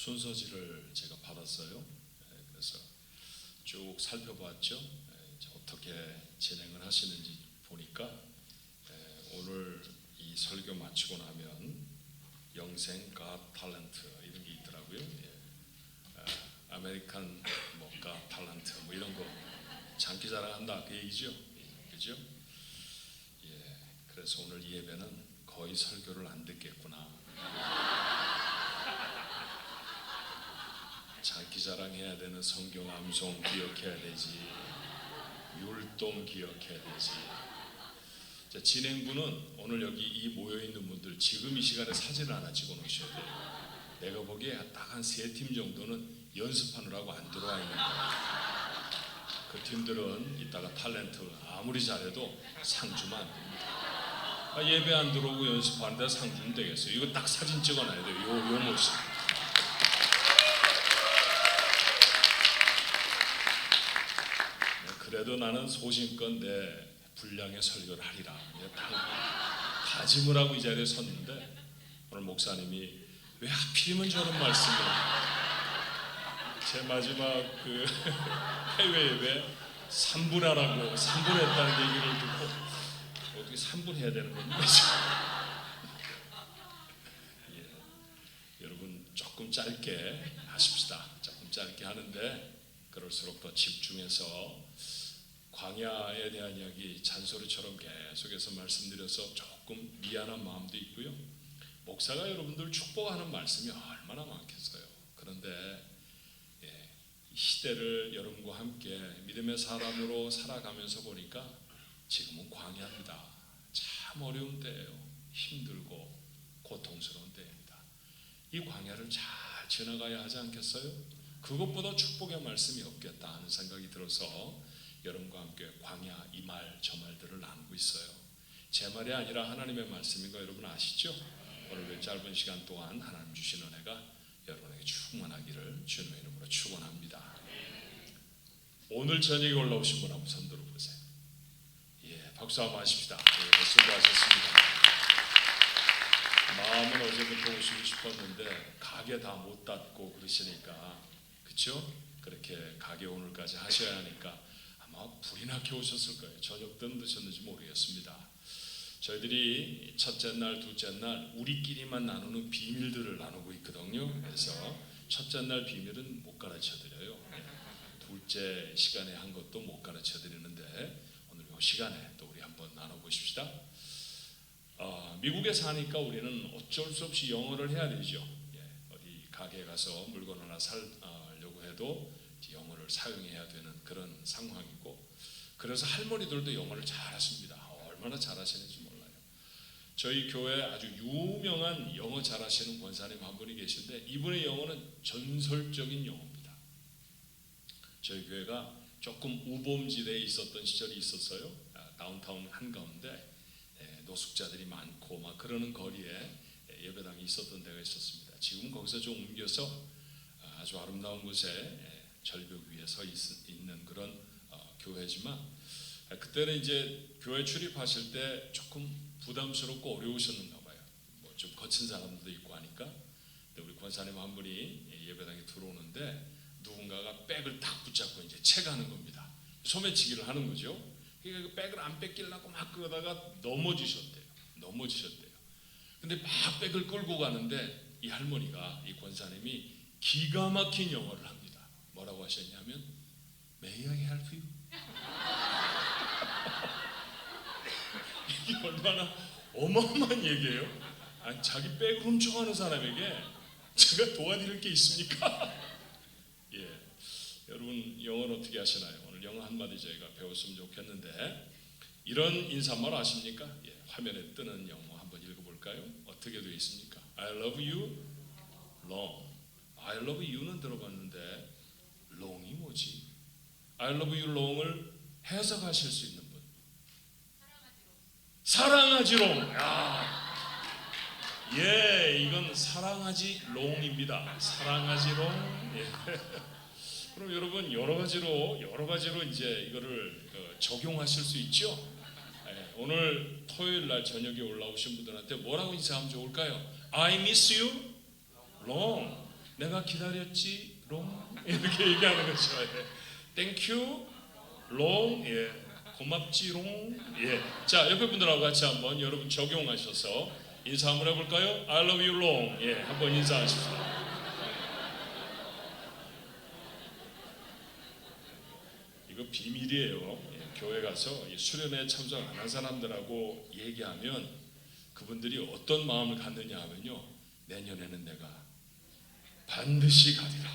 순서지를 제가 받았어요. 그래서 쭉 살펴봤죠. 이제 어떻게 진행을 하시는지 보니까 오늘 이 설교 마치고 나면 영생 갓 탤런트 이런 게 있더라고요. 아메리칸 갓 탤런트 뭐 이런 거 장기자랑한다 그 얘기죠. 그죠? 그래서 오늘 이 예배는 거의 설교를 안 듣겠구나. 장기자랑해야 되는 성경 암송 기억해야 되지, 율동 기억해야 되지. 자, 진행부는 오늘 여기 이 모여있는 분들 지금 이 시간에 사진을 하나 찍어 놓으셔야 돼요. 내가 보기에 딱 한 3팀 정도는 연습하느라고 안 들어와 있는 거예요. 그 팀들은 이따가 탤런트 아무리 잘해도 상 주면 안 됩니다. 예배 안 들어오고 연습하는데 상 주면 되겠어요. 이거 딱 사진 찍어놔야 돼요. 요 모습. 그래도 나는 소신껏 내 분량의 설교를 하리라 다짐을 하고 이 자리에 섰는데, 오늘 목사님이 왜 하필이면 저런 말씀을, 제 마지막 그 해외 예배 3분 하라고 3분 했다는 얘기를 듣고 어떻게 3분 해야 되는 겁니까? 여러분 조금 짧게 하십시다. 조금 짧게 하는데 그럴수록 더 집중해서 광야에 대한 이야기 잔소리처럼 계속해서 말씀드려서 조금 미안한 마음도 있고요. 목사가 여러분들 축복하는 말씀이 얼마나 많겠어요. 그런데 이 시대를 여러분과 함께 믿음의 사람으로 살아가면서 보니까 지금은 광야입니다. 참 어려운 때예요. 힘들고 고통스러운 때입니다. 이 광야를 잘 지나가야 하지 않겠어요? 그것보다 축복의 말씀이 없겠다 하는 생각이 들어서 여러분과 함께 광야 이 말 저 말들을 나누고 있어요. 제 말이 아니라 하나님의 말씀인 거 여러분 아시죠? 오늘 짧은 시간 동안 하나님 주신 은혜가 여러분에게 충만하기를 주님의 이름으로 축원합니다. 오늘 저녁에 올라오신 분 한번 손 들어보세요. 박수 한번 하십시다. 수고하셨습니다. 마음은 어제부터 오시고 싶었는데 가게 다 못 닫고 그러시니까, 그렇죠? 그렇게 가게 오늘까지 하셔야 하니까 아마 불이 나게 오셨을 거예요. 저녁 드셨는지 모르겠습니다. 저희들이 첫째 날, 둘째 날 우리끼리만 나누는 비밀들을 나누고 있거든요. 그래서 첫째 날 비밀은 못 가르쳐 드려요. 둘째 시간에 한 것도 못 가르쳐 드리는데 오늘 이 시간에 또 우리 한번 나눠보십시다. 미국에 사니까 우리는 어쩔 수 없이 영어를 해야 되죠. 어디 가게에 가서 물건 하나 사려고 해도 영어를 사용해야 되는 그런 상황이고, 그래서 할머니들도 영어를 잘하십니다. 얼마나 잘하시는지 몰라요. 저희 교회에 아주 유명한 영어 잘하시는 권사님 한 분이 계신데 이분의 영어는 전설적인 영어입니다. 저희 교회가 조금 우범지대에 있었던 시절이 있었어요. 다운타운 한가운데 노숙자들이 많고 막 그러는 거리에 예배당이 있었던 데가 있었습니다. 지금 거기서 좀 옮겨서 아주 아름다운 곳에 절벽 위에 서 있는 그런 교회지만, 그때는 이제 교회 출입하실 때 조금 부담스럽고 어려우셨는가 봐요. 좀 거친 사람들도 있고 하니까. 근데 우리 권사님 한 분이 예배당에 들어오는데 누군가가 백을 딱 붙잡고 이제 채가는 겁니다. 소매치기를 하는 거죠. 그러니까 그 백을 안 뺏기려고 막 그러다가 넘어지셨대요. 근데 막 백을 끌고 가는데 이 할머니가, 이 권사님이 기가 막힌 영어를 합니다. 뭐라고 하셨냐면 May I help you? 이게 얼마나 어마어마한 얘기예요. 자기 백을 훔쳐가는 사람에게 제가 도와드릴 게 있습니까? 여러분 영어는 어떻게 하시나요? 오늘 영어 한마디 저희가 배웠으면 좋겠는데, 이런 인사말 아십니까? 화면에 뜨는 영어 한번 읽어볼까요? 어떻게 되어 있습니까? I love you long. I love you는 들어봤는데 long이 뭐지? I love you long을 해석하실 수 있는 분. 사랑하지롱. 이건 사랑하지 롱입니다. 사랑하지롱. 그럼 여러분 여러 가지로 이제 이거를 적용하실 수 있죠. 오늘 토요일 날 저녁에 올라오신 분들한테 뭐라고 인사하면 좋을까요? I miss you long. 내가 기다렸지 롱 이렇게 얘기하는 거죠. 땡큐 롱 고맙지롱. 자, 옆에 분들하고 같이 한번 여러분 적용하셔서 인사 한번 해볼까요? I love you long. 한번 인사하십시오. 이거 비밀이에요. 교회 가서 수련회 참석 안 한 사람들하고 얘기하면 그분들이 어떤 마음을 갖느냐 하면요, 내년에는 내가 반드시 가리라.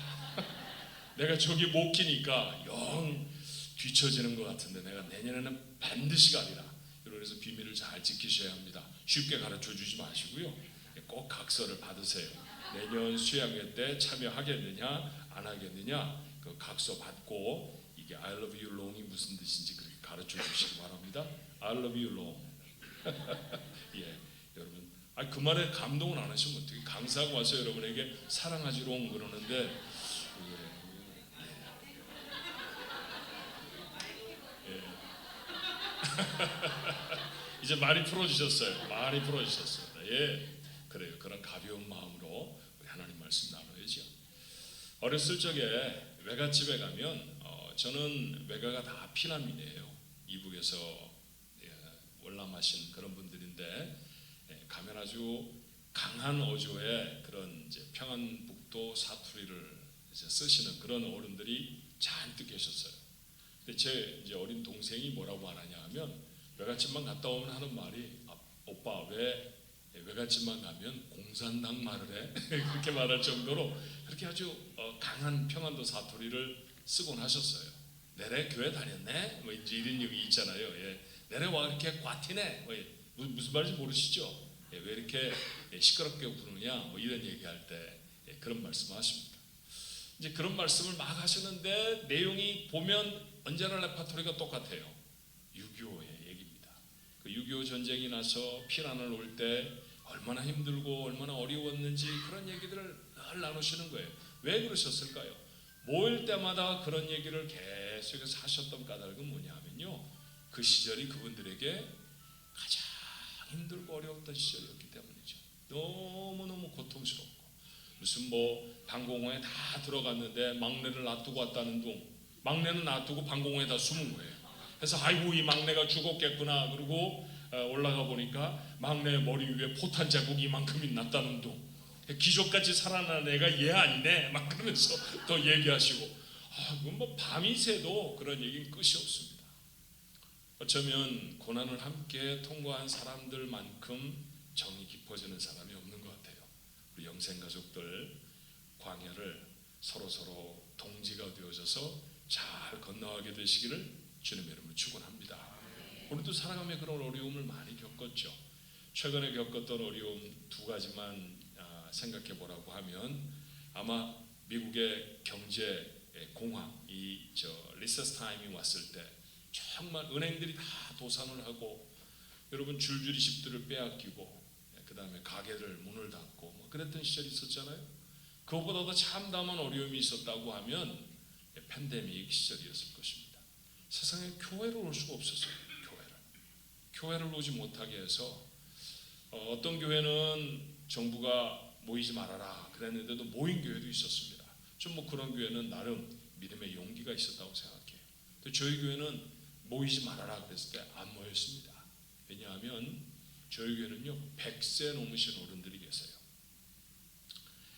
내가 저기 못 끼니까 영 뒤처지는 것 같은데 내가 내년에는 반드시 가리라. 그래서 비밀을 잘 지키셔야 합니다. 쉽게 가르쳐 주지 마시고요, 꼭 각서를 받으세요. 내년 수양회 때 참여하겠느냐 안 하겠느냐 그 각서 받고 이게 I love you long이 무슨 뜻인지 그렇게 가르쳐 주시기 바랍니다. I love you long. 여러분, 그 말에 감동을 안 하시면 어떻게? 강사가 와서 여러분에게 사랑하지롱 그러는데 이제 많이 풀어주셨어요. 많이 풀어주셨어요. 그래요. 그런 가벼운 마음으로 우리 하나님 말씀 나눠야죠. 어렸을 적에 외갓집에 가면 저는 외가가 다 피난민이에요. 이북에서 월남하신 그런 분들인데 가면 아주 강한 어조의 그런 이제 평안북도 사투리를 이제 쓰시는 그런 어른들이 잔뜩 계셨어요. 근데 제 이제 어린 동생이 뭐라고 하느냐 하면 외갓집만 갔다 오면 하는 말이 오빠 왜 외갓집만 가면 공산당 말을 해? 그렇게 말할 정도로 그렇게 아주 강한 평안도 사투리를 쓰곤 하셨어요. 내래 교회 다녔네? 뭐 이제 이런 얘기 있잖아요. 내래 와 이렇게 과티네? 무슨 말인지 모르시죠? 왜 이렇게 시끄럽게 구느냐? 뭐 이런 얘기할 때 그런 말씀하십니다. 이제 그런 말씀을 막 하시는데 내용이 보면 언제나 레파토리가 똑같아요. 6.25의 얘기입니다. 그 6.25 전쟁이 나서 피난을 올 때 얼마나 힘들고 얼마나 어려웠는지 그런 얘기들을 늘 나누시는 거예요. 왜 그러셨을까요? 모일 때마다 그런 얘기를 계속해서 하셨던 까닭은 뭐냐 하면요, 그 시절이 그분들에게 가장 힘들고 어려웠던 시절이었기 때문이죠. 너무너무 고통스럽고 무슨 뭐 방공호에 다 들어갔는데 막내를 놔두고 왔다는 둥, 막내는 놔두고 방공호에 다 숨은 거예요. 그래서 아이고 이 막내가 죽었겠구나 그러고 올라가 보니까 막내 머리 위에 포탄 자국이 이만큼이 났다는 둥, 기적같이 살아난 애가 얘 아니네 막 그러면서 또 얘기하시고, 그건 뭐 밤이 새도 그런 얘기는 끝이 없습니다. 어쩌면 고난을 함께 통과한 사람들만큼 정이 깊어지는 사람이 없는 것 같아요. 우리 영생가족들 광야를 서로 동지가 되어져서 잘 건너가게 되시기를 주님의 이름으로 축원합니다. 우리도 살아가며 그런 어려움을 많이 겪었죠. 최근에 겪었던 어려움 두 가지만 생각해 보라고 하면, 아마 미국의 경제 공황, 리세스 타임이 왔을 때 정말 은행들이 다 도산을 하고 여러분 줄줄이 집들을 빼앗기고 그 다음에 가게들 문을 닫고 뭐 그랬던 시절이 있었잖아요. 그것보다 더 참담한 어려움이 있었다고 하면 팬데믹 시절이었을 것입니다. 세상에 교회를 올 수가 없었어요. 교회를 오지 못하게 해서 어떤 교회는 정부가 모이지 말아라 그랬는데도 모인 교회도 있었습니다. 좀 뭐 그런 교회는 나름 믿음의 용기가 있었다고 생각해요. 근데 저희 교회는 모이지 말아라 그랬을 때 안 모였습니다. 왜냐하면 저희 교회는요 100세 넘으신 어른들이 계세요.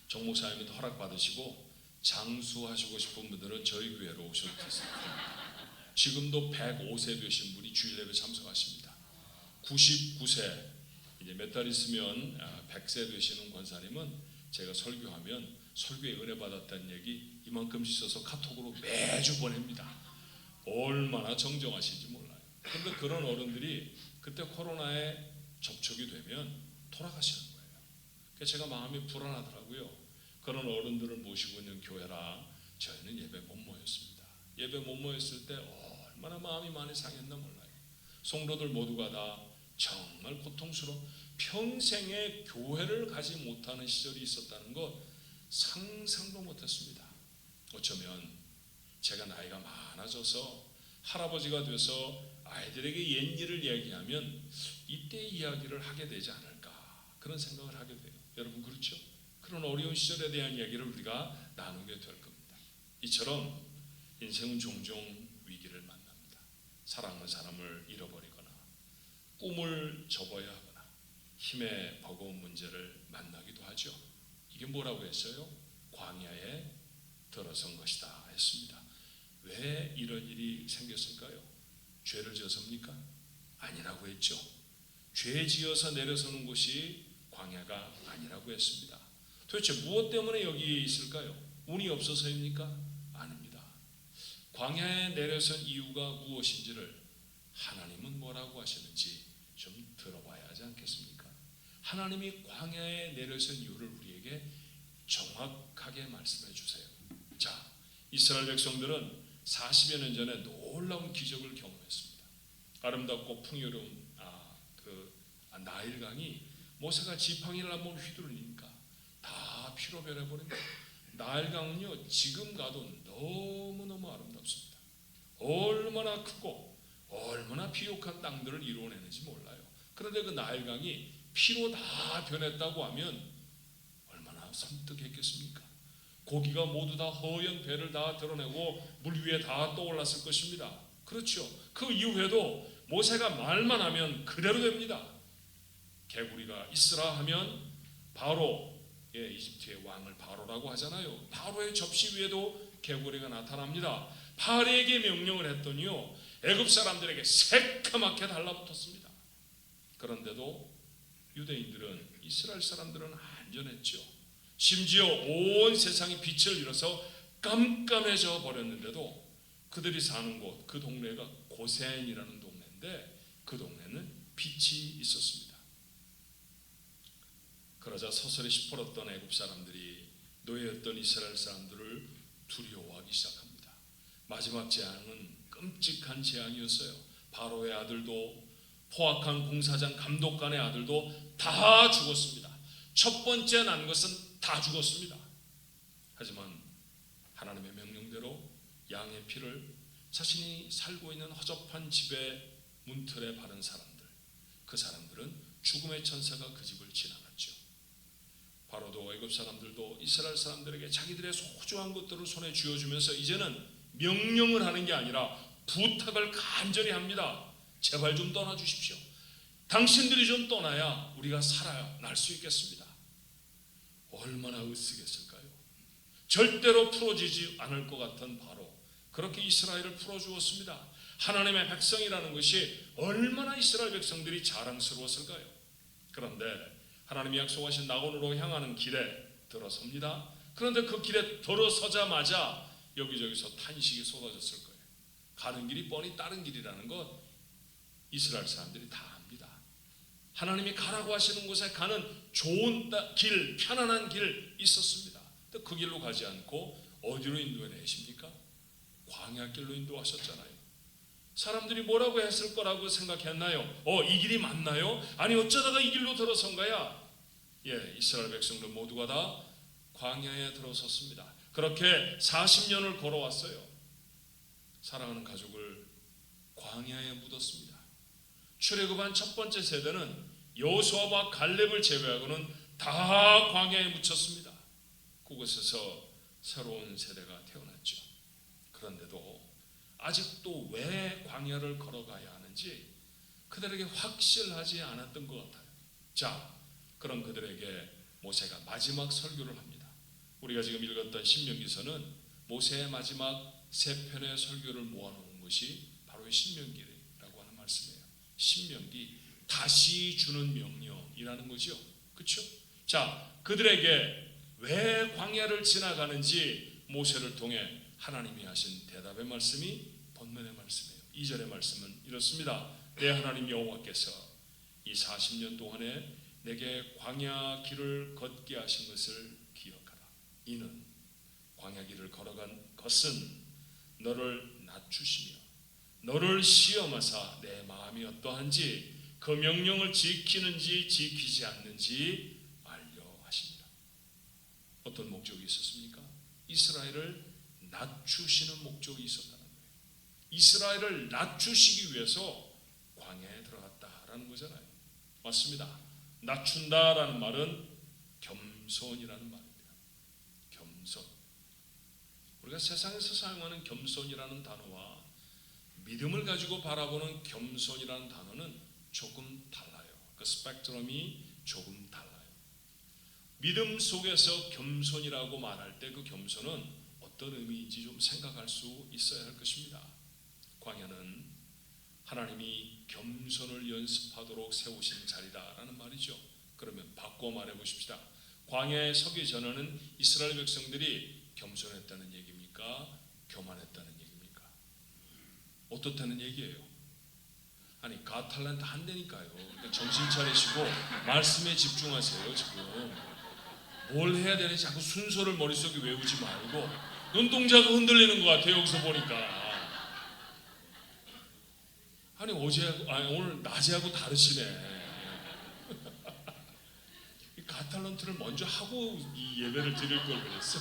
정 목사님도 허락받으시고 장수하시고 싶은 분들은 저희 교회로 오셔도 됐습니다. 지금도 105세 되신 분이 주일 예배 참석하십니다. 99세 이제 몇 달 있으면 100세 되시는 권사님은 제가 설교하면 설교에 은혜 받았다는 얘기 이만큼씩 써서 카톡으로 매주 보냅니다. 얼마나 정정하신지 몰라요. 그런데 그런 어른들이 그때 코로나에 접촉이 되면 돌아가시는 거예요. 그래서 제가 마음이 불안하더라고요. 그런 어른들을 모시고 있는 교회라 저희는 예배 못 모였습니다. 예배 못 모였을 때 얼마나 마음이 많이 상했나 몰라요. 성도들 모두가 다 정말 고통스러운 평생에 교회를 가지 못하는 시절이 있었다는 것 상상도 못했습니다. 어쩌면 제가 나이가 많아져서 할아버지가 돼서 아이들에게 옛 일을 얘기하면 이때 이야기를 하게 되지 않을까 그런 생각을 하게 돼요. 여러분 그렇죠? 그런 어려운 시절에 대한 이야기를 우리가 나누게 될 겁니다. 이처럼 인생은 종종 위기를 만납니다. 사랑하는 사람을 잃어버리거나 꿈을 접어야 하거나 힘의 버거운 문제를 만나기도 하죠. 이게 뭐라고 했어요? 광야에 들어선 것이다 했습니다. 왜 이런 일이 생겼을까요? 죄를 지어서입니까? 아니라고 했죠. 죄 지어서 내려서는 곳이 광야가 아니라고 했습니다. 도대체 무엇 때문에 여기 있을까요? 운이 없어서입니까? 아닙니다. 광야에 내려선 이유가 무엇인지를 하나님은 뭐라고 하시는지 좀 들어봐야 하지 않겠습니까? 하나님이 광야에 내려선 이유를 우리에게 정확하게 말씀해 주세요. 자, 이스라엘 백성들은 40여 년 전에 놀라운 기적을 경험했습니다. 아름답고 풍요로운 나일강이 모세가 지팡이를 한번 휘두르니까 다 피로 변해버립니다. 나일강은요, 지금 가도 너무너무 아름답습니다. 얼마나 크고 얼마나 비옥한 땅들을 이루어내는지 몰라요. 그런데 그 나일강이 피로 다 변했다고 하면 얼마나 섬뜩했겠습니까? 고기가 모두 다 허연 배를 다 드러내고 물 위에 다 떠올랐을 것입니다. 그렇죠. 그 이후에도 모세가 말만 하면 그대로 됩니다. 개구리가 있으라 하면 바로, 이집트의 왕을 바로라고 하잖아요. 바로의 접시 위에도 개구리가 나타납니다. 바로에게 명령을 했더니요, 애굽 사람들에게 새까맣게 달라붙었습니다. 그런데도 유대인들은, 이스라엘 사람들은 안전했죠. 심지어 온 세상이 빛을 잃어서 깜깜해져 버렸는데도 그들이 사는 곳, 그 동네가 고센이라는 동네인데 그 동네는 빛이 있었습니다. 그러자 서서히 시퍼렀던 애굽 사람들이 노예였던 이스라엘 사람들을 두려워하기 시작합니다. 마지막 재앙은 끔찍한 재앙이었어요. 바로의 아들도, 포악한 공사장 감독관의 아들도 다 죽었습니다. 첫 번째 난 것은 다 죽었습니다. 하지만 하나님의 명령대로 양의 피를 자신이 살고 있는 허접한 집의 문틀에 바른 사람들, 그 사람들은 죽음의 천사가 그 집을 지나갔죠. 바로도 애굽 사람들도 이스라엘 사람들에게 자기들의 소중한 것들을 손에 쥐어주면서 이제는 명령을 하는 게 아니라 부탁을 간절히 합니다. 제발 좀 떠나주십시오. 당신들이 좀 떠나야 우리가 살아날 수 있겠습니다. 얼마나 으쓰겠을까요? 절대로 풀어지지 않을 것 같은 바로, 그렇게 이스라엘을 풀어주었습니다. 하나님의 백성이라는 것이 얼마나 이스라엘 백성들이 자랑스러웠을까요? 그런데 하나님이 약속하신 낙원으로 향하는 길에 들어섭니다. 그런데 그 길에 들어서자마자 여기저기서 탄식이 쏟아졌을 거예요. 가는 길이 뻔히 다른 길이라는 것 이스라엘 사람들이 다 압니다. 하나님이 가라고 하시는 곳에 가는 좋은 길, 편안한 길 있었습니다. 그 길로 가지 않고 어디로 인도해내십니까? 광야길로 인도하셨잖아요. 사람들이 뭐라고 했을 거라고 생각했나요? 이 길이 맞나요? 아니 어쩌다가 이 길로 들어선 거야? 이스라엘 백성들 모두가 다 광야에 들어섰습니다. 그렇게 40년을 걸어왔어요. 사랑하는 가족을 광야에 묻었습니다. 출애굽한 첫 번째 세대는 여호수아와 갈렙을 제외하고는 다 광야에 묻혔습니다. 그곳에서 새로운 세대가 태어났죠. 그런데도 아직도 왜 광야를 걸어가야 하는지 그들에게 확실하지 않았던 것 같아요. 자, 그런 그들에게 모세가 마지막 설교를 합니다. 우리가 지금 읽었던 신명기서는 모세의 마지막 세 편의 설교를 모아놓은 것이 바로 신명기라고 하는 말씀이에요. 신명기, 다시 주는 명령이라는 거죠. 그렇죠? 자, 그들에게 왜 광야를 지나가는지 모세를 통해 하나님이 하신 대답의 말씀이 본문의 말씀이에요. 2절의 말씀은 이렇습니다. 내 하나님 여호와께서 이 40년 동안에 내게 광야 길을 걷게 하신 것을 기억하라. 이는 광야 길을 걸어간 것은 너를 낮추시며 너를 시험하사 내 마음이 어떠한지 그 명령을 지키는지 지키지 않는지 알려 하십니다. 어떤 목적이 있었습니까? 이스라엘을 낮추시는 목적이 있었다는 거예요. 이스라엘을 낮추시기 위해서 광야에 들어갔다라는 거잖아요. 맞습니다. 낮춘다라는 말은 겸손이라는 말입니다. 겸손. 우리가 세상에서 사용하는 겸손이라는 단어와 믿음을 가지고 바라보는 겸손이라는 단어는 조금 달라요. 그 스펙트럼이 조금 달라요. 믿음 속에서 겸손이라고 말할 때 그 겸손은 어떤 의미인지 좀 생각할 수 있어야 할 것입니다. 광야는 하나님이 겸손을 연습하도록 세우신 자리다라는 말이죠. 그러면 바꿔 말해 보십시다. 광야에 서기 전에는 이스라엘 백성들이 겸손했다는 얘기입니까? 교만했다는 얘기입니까? 어떻다는 얘기예요? 아니 가탈란트 한 대니까요. 그러니까 정신 차리시고 말씀에 집중하세요. 지금 뭘 해야 되는지 자꾸 순서를 머릿속에 외우지 말고 눈동자가 흔들리는 것 같아요. 여기서 보니까 아니 오늘 낮에하고 다르시네. 가탈란트를 먼저 하고 이 예배를 드릴 걸 그랬어.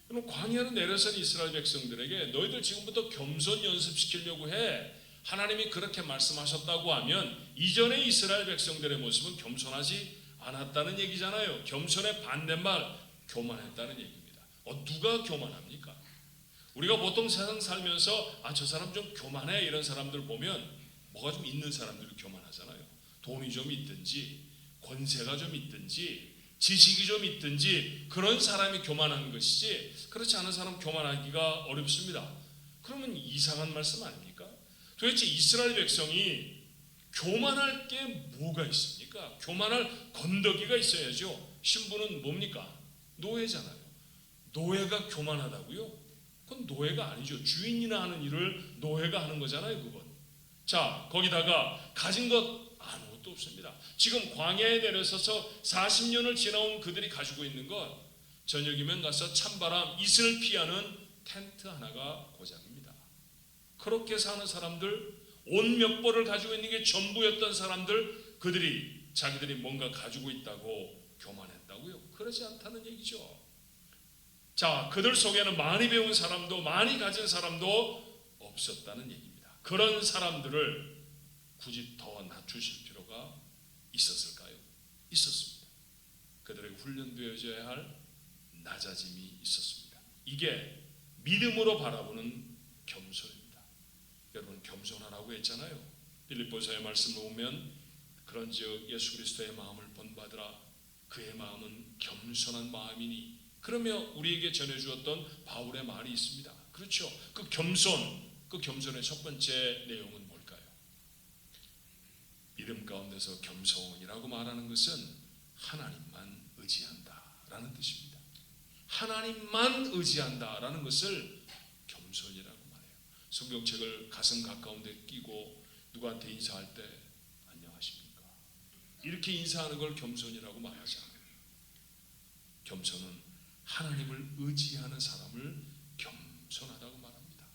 그럼 광야로 내려선 이스라엘 백성들에게 너희들 지금부터 겸손 연습시키려고 해. 하나님이 그렇게 말씀하셨다고 하면 이전의 이스라엘 백성들의 모습은 겸손하지 않았다는 얘기잖아요. 겸손의 반대말 교만했다는 얘기입니다. 누가 교만합니까? 우리가 보통 세상 살면서 저 사람 좀 교만해 이런 사람들 보면 뭐가 좀 있는 사람들이 교만하잖아요. 돈이 좀 있든지 권세가 좀 있든지 지식이 좀 있든지 그런 사람이 교만한 것이지 그렇지 않은 사람 교만하기가 어렵습니다. 그러면 이상한 말씀 아닙니까? 도대체 이스라엘 백성이 교만할 게 뭐가 있습니까? 교만할 건더기가 있어야죠. 신부는 뭡니까? 노예잖아요. 노예가 교만하다고요? 그건 노예가 아니죠. 주인이나 하는 일을 노예가 하는 거잖아요. 그건. 자, 거기다가 가진 것 아무것도 없습니다. 지금 광야에 내려서서 40년을 지나온 그들이 가지고 있는 것, 저녁이면 가서 찬바람, 이슬을 피하는 텐트 하나가 고작입니다. 그렇게 사는 사람들, 온 몇 벌을 가지고 있는 게 전부였던 사람들, 그들이 자기들이 뭔가 가지고 있다고 교만했다고요? 그러지 않다는 얘기죠. 자, 그들 속에는 많이 배운 사람도 많이 가진 사람도 없었다는 얘기입니다. 그런 사람들을 굳이 더 낮추실 필요가 있었을까요? 있었습니다. 그들에게 훈련되어져야 할 낮아짐이 있었습니다. 이게 믿음으로 바라보는 겸손입니다. 여러분 겸손하라고 했잖아요. 빌립보서의 말씀을 보면 그런즉 예수 그리스도의 마음을 본받으라. 그의 마음은 겸손한 마음이니. 그러며 우리에게 전해주었던 바울의 말이 있습니다. 그렇죠. 그 겸손의 첫 번째 내용은 뭘까요? 믿음 가운데서 겸손이라고 말하는 것은 하나님만 의지한다라는 뜻입니다. 하나님만 의지한다라는 것을 겸손이라고 말해요. 성경책을 가슴 가까운데 끼고 누구한테 인사할 때 안녕하십니까? 이렇게 인사하는 걸 겸손이라고 말하잖아요. 겸손은 하나님을 의지하는 사람을 겸손하다고 말합니다.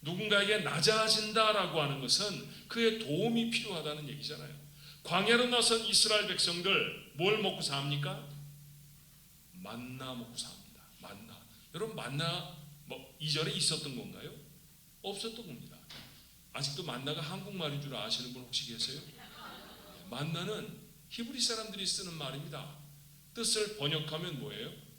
누군가에게 낮아진다라고 하는 것은 그의 도움이 필요하다는 얘기잖아요. 광야로 나선 이스라엘 백성들 뭘 먹고 삽니까? 만나 먹고 삽니다. 만나. 여러분 만나 이전에 있었던 건가요? 없었던 겁니다. 아직도 만나가 한국말인 줄 아시는 분 혹시 계세요? 만나는 히브리 사람들이 쓰는 말입니다. 뜻을 번역하면 뭐예요?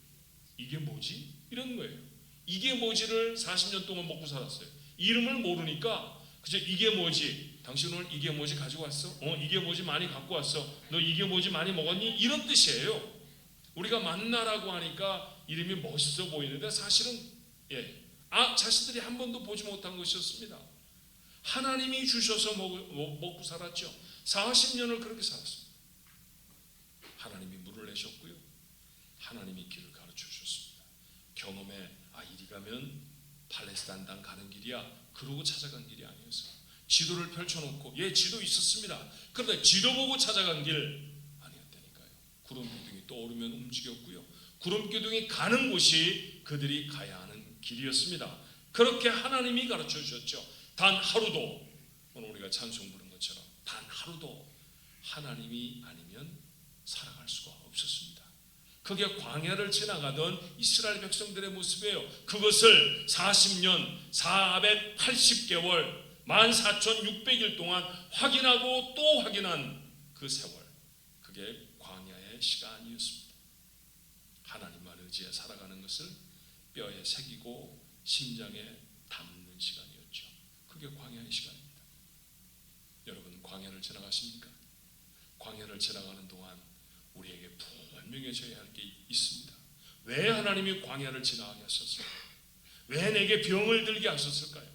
이게 뭐지? 이런 거예요. 이게 뭐지를 40년 동안 먹고 살았어요. 이름을 모르니까 그저 이게 뭐지? 당신 오늘 이게 뭐지 가지고 왔어? 이게 뭐지 많이 갖고 왔어? 너 이게 뭐지 많이 먹었니? 이런 뜻이에요. 우리가 만나라고 하니까 이름이 멋있어 보이는데 사실은 자신들이 한 번도 보지 못한 것이었습니다. 하나님이 주셔서 먹고 살았죠. 40년을 그렇게 살았습니다. 하나님이 물을 내셨고요. 하나님이 길을 가르쳐 주셨습니다. 경험에 이리 가면 팔레스타인 땅 가는 길이야. 그러고 찾아간 길이 아니었어요. 지도를 펼쳐놓고 지도 있었습니다. 그런데 지도 보고 찾아간 길 아니었다니까요. 구름 기둥이 떠오르면 움직였고요. 구름 기둥이 가는 곳이 그들이 가야 하는 길이었습니다. 그렇게 하나님이 가르쳐 주셨죠. 단 하루도 오늘 우리가 찬송 부른 것처럼 단 하루도 하나님이 아니면 살아갈 수가 없었습니다. 그게 광야를 지나가던 이스라엘 백성들의 모습이에요. 그것을 40년 480개월 14,600일 동안 확인하고 또 확인한 그 세월, 그게 광야의 시간이었습니다. 하나님만 의지해 살아가는 것을 뼈에 새기고 심장에 담는 시간이었죠. 그게 광야의 시간입니다. 여러분, 광야를 지나가십니까? 광야를 지나가는 동안 우리에게 분명해져야 할 게 있습니다. 왜 하나님이 광야를 지나가게 하셨을까요? 왜 내게 병을 들게 하셨을까요?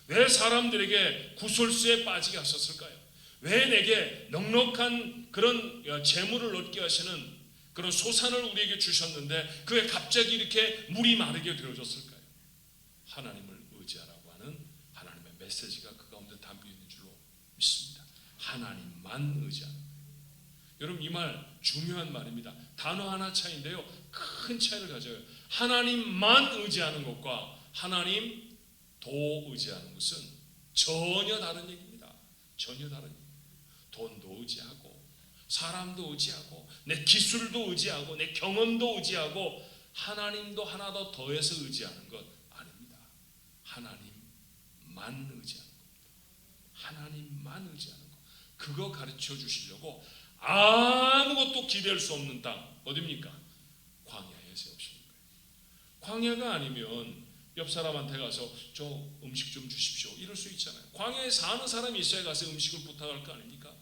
왜 사람들에게 구설수에 빠지게 하셨을까요? 왜 내게 넉넉한 그런 재물을 얻게 하시는 그런 소산을 우리에게 주셨는데 그게 갑자기 이렇게 물이 마르게 되어졌을까요? 하나님을 의지하라고 하는 하나님의 메시지가 그 가운데 담겨 있는 줄로 믿습니다. 하나님만 의지하는 거예요. 여러분, 이 말 중요한 말입니다. 단어 하나 차이인데요, 큰 차이를 가져요. 하나님만 의지하는 것과 하나님 도 의지하는 것은 전혀 다른 얘기입니다. 전혀 다른 얘기입니다. 돈도 의지하고 사람도 의지하고 내 기술도 의지하고 내 경험도 의지하고 하나님도 하나 더 더해서 의지하는 것 아닙니다. 하나님만 의지하는 겁니다. 하나님만 의지하는 것. 그거 가르쳐 주시려고 아무것도 기댈 수 없는 땅 어디입니까? 광야에 세우시는 거예요. 광야가 아니면 옆 사람한테 가서 저 음식 좀 주십시오 이럴 수 있잖아요. 광야에 사는 사람이 있어야 가서 음식을 부탁할 거 아닙니까?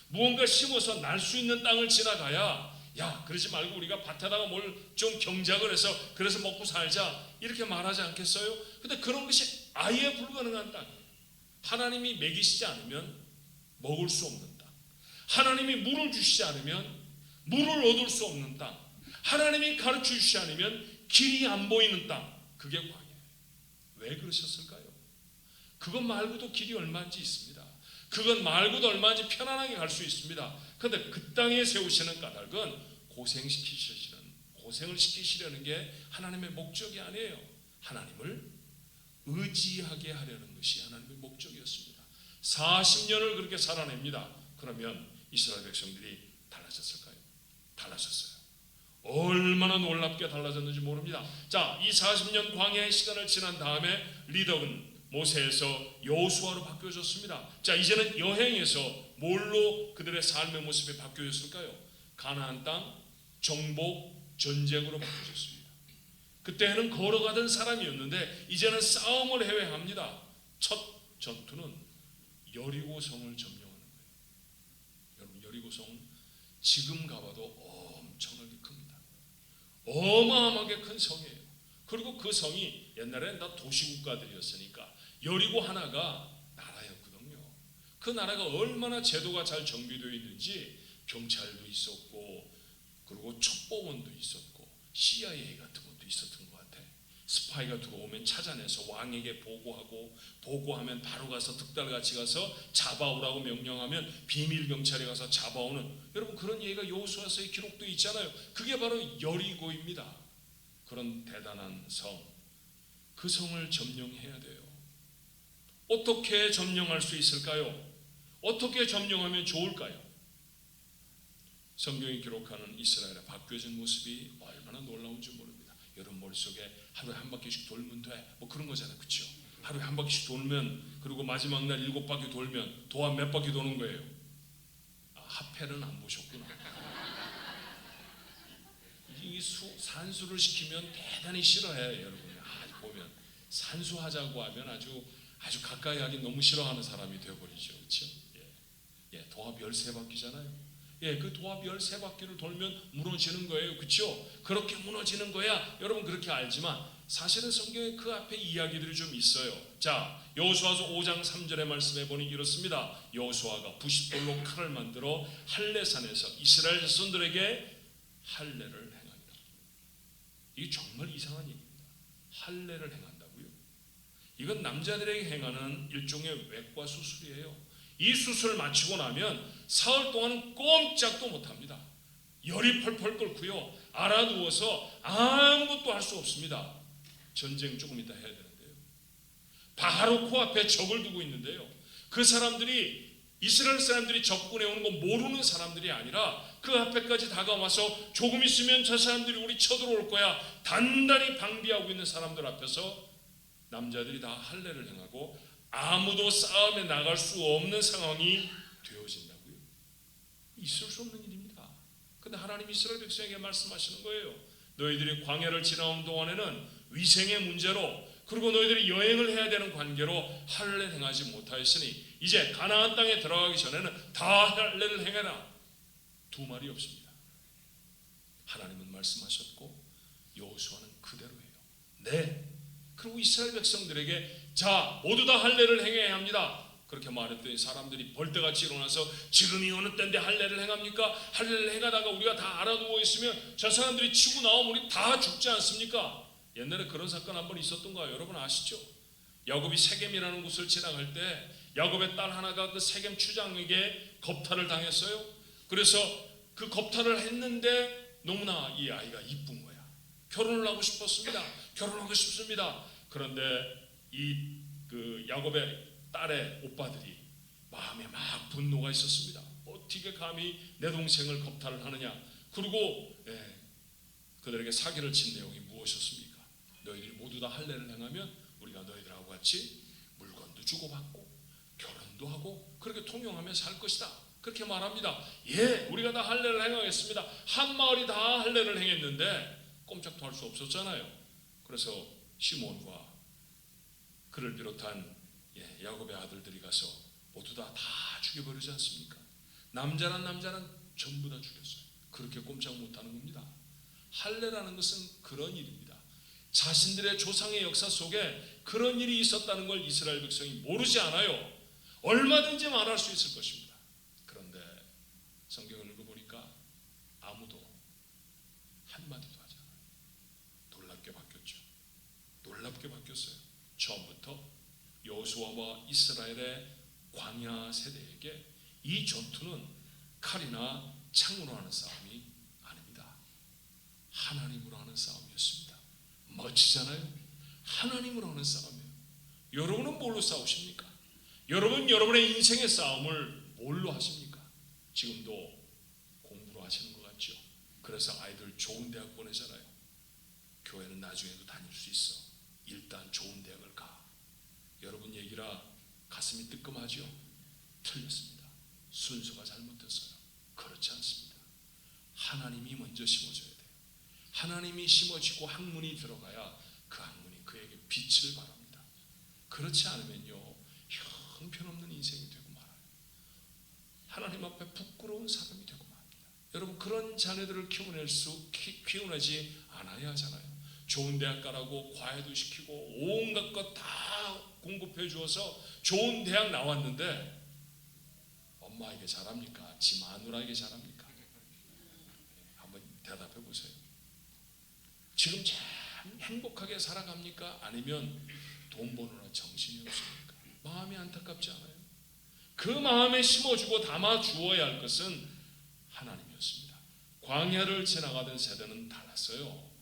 무언가 심어서 날 수 있는 땅을 지나가야 야, 그러지 말고 우리가 밭에다가 뭘 좀 경작을 해서 그래서 먹고 살자 이렇게 말하지 않겠어요? 근데 그런 것이 아예 불가능한 땅이에요. 하나님이 먹이시지 않으면 먹을 수 없는 땅, 하나님이 물을 주시지 않으면 물을 얻을 수 없는 땅, 하나님이 가르쳐 주시지 않으면 길이 안 보이는 땅, 그게 광야예요. 왜 그러셨을까요? 그것 말고도 길이 얼마인지 있습니다. 그것 말고도 얼마인지 편안하게 갈 수 있습니다. 그런데 그 땅에 세우시는 까닭은 고생을 시키시려는 게 하나님의 목적이 아니에요. 하나님을 의지하게 하려는 것이 하나님의 목적이었습니다. 40년을 그렇게 살아냅니다. 그러면 이스라엘 백성들이 달라졌을까요? 달라졌어요. 얼마나 놀랍게 달라졌는지 모릅니다. 자, 이 40년 광야의 시간을 지난 다음에 리더는 모세에서 여호수아로 바뀌어졌습니다. 자, 이제는 여행에서 뭘로 그들의 삶의 모습이 바뀌어졌을까요? 가나안 땅 정복 전쟁으로 바뀌어졌습니다. 그때는 걸어가던 사람이었는데 이제는 싸움을 해야 합니다. 첫 전투는 여리고성을 점령하는 거예요. 여러분, 여리고성은 지금 가봐도 엄청나게 큽니다. 어마어마하게 큰 성이에요. 그리고 그 성이 옛날에는 다 도시국가들이었으니까 여리고 하나가 나라였거든요. 그 나라가 얼마나 제도가 잘 정비되어 있는지 경찰도 있었고 그리고 첩보원도 있었고 CIA 같은 것도 있었던 것 같아. 스파이가 들어오면 찾아내서 왕에게 보고하고 보고하면 바로 가서 득달같이 가서 잡아오라고 명령하면 비밀 경찰에 가서 잡아오는, 여러분 그런 얘기가 여호수아서에 기록되어 있잖아요. 그게 바로 여리고입니다. 그런 대단한 성, 그 성을 점령해야 돼요. 어떻게 점령할 수 있을까요? 어떻게 점령하면 좋을까요? 성경이 기록하는 이스라엘의 바뀌어진 모습이 얼마나 놀라운지 모릅니다. 여러분 머릿속에 하루에 한 바퀴씩 돌면 돼, 뭐 그런 거잖아요, 그렇죠? 하루에 한 바퀴씩 돌면, 그리고 마지막 날 7바퀴 돌면 도합 몇 바퀴 도는 거예요? 합해는 안 보셨구나. 이 산수를 시키면 대단히 싫어해요, 여러분. 보면 산수하자고 하면 아주 가까이 하기 너무 싫어하는 사람이 되어버리죠, 그렇죠? 도합 13바퀴잖아요. 그 도합 13바퀴를 돌면 무너지는 거예요, 그렇죠? 그렇게 무너지는 거야, 여러분 그렇게 알지만 사실은 성경에 그 앞에 이야기들이 좀 있어요. 자, 여호수아서 5장 3절의 말씀에 보니 이렇습니다. 여호수아가 부싯돌로 칼을 만들어 할례산에서 이스라엘 자손들에게 할례를 행하니라. 이게 정말 이상한 얘기입니다. 할례를 행한다고요? 이건 남자들에게 행하는 일종의 외과 수술이에요. 이 수술을 마치고 나면 사흘 동안은 꼼짝도 못합니다. 열이 펄펄 끓고요, 알아누워서 아무것도 할 수 없습니다. 전쟁 조금 이따 해야 되는데요, 바로 코앞에 적을 두고 있는데요, 그 사람들이 이스라엘 사람들이 접근해 오는 거 모르는 사람들이 아니라 그 앞에까지 다가와서 조금 있으면 저 사람들이 우리 쳐들어올 거야 단단히 방비하고 있는 사람들 앞에서 남자들이 다 할례를 행하고 아무도 싸움에 나갈 수 없는 상황이 되어진다고요? 있을 수 없는 일입니다. 근데 그런데 하나님 이스라엘 백성에게 말씀하시는 거예요. 너희들이 광야를 지나온 동안에는 위생의 문제로, 그리고 너희들이 여행을 해야 되는 관계로 할례를 행하지 못하였으니 이제 가나안 땅에 들어가기 전에는 다 할례를 행해라. 두 말이 없습니다. 하나님은 말씀하셨고 여호수아는 그대로예요. 네. 그리고 이스라엘 백성들에게 자 모두 다 할례를 행해야 합니다. 그렇게 말했더니 사람들이 벌떼같이 일어나서 지금이 어느 때인데 할례를 행합니까? 할례를 행하다가 우리가 다 알아누워 있으면 저 사람들이 치고 나오면 우리 다 죽지 않습니까? 옛날에 그런 사건 한번 있었던 거예요. 여러분 아시죠? 야곱이 세겜이라는 곳을 지나갈 때 야곱의 딸 하나가 그 세겜 추장에게 겁탈을 당했어요. 그래서 그 겁탈을 했는데 너무나 이 아이가 이쁜 거야. 결혼을 하고 싶었습니다. 결혼하고 싶습니다. 그런데 그 야곱의 딸의 오빠들이 마음에 막 분노가 있었습니다. 어떻게 감히 내 동생을 겁탈을 하느냐. 그리고 그들에게 사기를 친 내용이 무엇이었습니까? 너희들이 모두 다 할례를 행하면 우리가 너희들하고 같이 물건도 주고받고 결혼도 하고 그렇게 통용하며 살 것이다. 그렇게 말합니다. 예, 우리가 다 할례를 행하겠습니다. 한 마을이 다 할례를 행했는데 꼼짝도 할 수 없었잖아요. 그래서 시몬과 그를 비롯한 야곱의 아들들이 가서 모두 다 죽여버리지 않습니까? 남자는 전부 다 죽였어요. 그렇게 꼼짝 못하는 겁니다. 할례라는 것은 그런 일입니다. 자신들의 조상의 역사 속에 그런 일이 있었다는 걸 이스라엘 백성이 모르지 않아요. 얼마든지 말할 수 있을 것입니다. 그런데 성경을 읽어보니까 아무도 한마디도 하지 않아요. 놀랍게 바뀌었어요. 처음부터 여호수아와 이스라엘의 광야 세대에게 이 전투는 칼이나 창으로 하는 싸움이 아닙니다. 하나님으로 하는 싸움이었습니다. 멋지잖아요. 하나님으로 하는 싸움이에요. 여러분은 뭘로 싸우십니까? 여러분 여러분의 인생의 싸움을 뭘로 하십니까? 지금도 공부로 하시는 것 같죠? 그래서 아이들 좋은 대학 보내잖아요. 교회는 나중에도 다닐 수 있어. 일단 좋은 대학을 가. 여러분 얘기라 가슴이 뜨끔하죠? 틀렸습니다. 순서가 잘못됐어요. 그렇지 않습니다. 하나님이 먼저 심어줘야 돼요. 하나님이 심어지고 학문이 들어가야 그 학문이 그에게 빛을 발합니다. 그렇지 않으면요 형편없는 인생이 되고 말아요. 하나님 앞에 부끄러운 사람이 되고 말합니다. 여러분 그런 자녀들을 키워내지 않아야 하잖아요. 좋은 대학 가라고 과외도 시키고 온갖 것 다 공급해 주어서 좋은 대학 나왔는데 엄마에게 잘합니까? 지 마누라에게 잘합니까? 한번 대답해 보세요. 지금 참 행복하게 살아갑니까? 아니면 돈 버느라 정신이 없습니까? 마음이 안타깝지 않아요? 그 마음에 심어주고 담아주어야 할 것은 하나님이었습니다. 광야를 지나가던 세대는 달랐어요.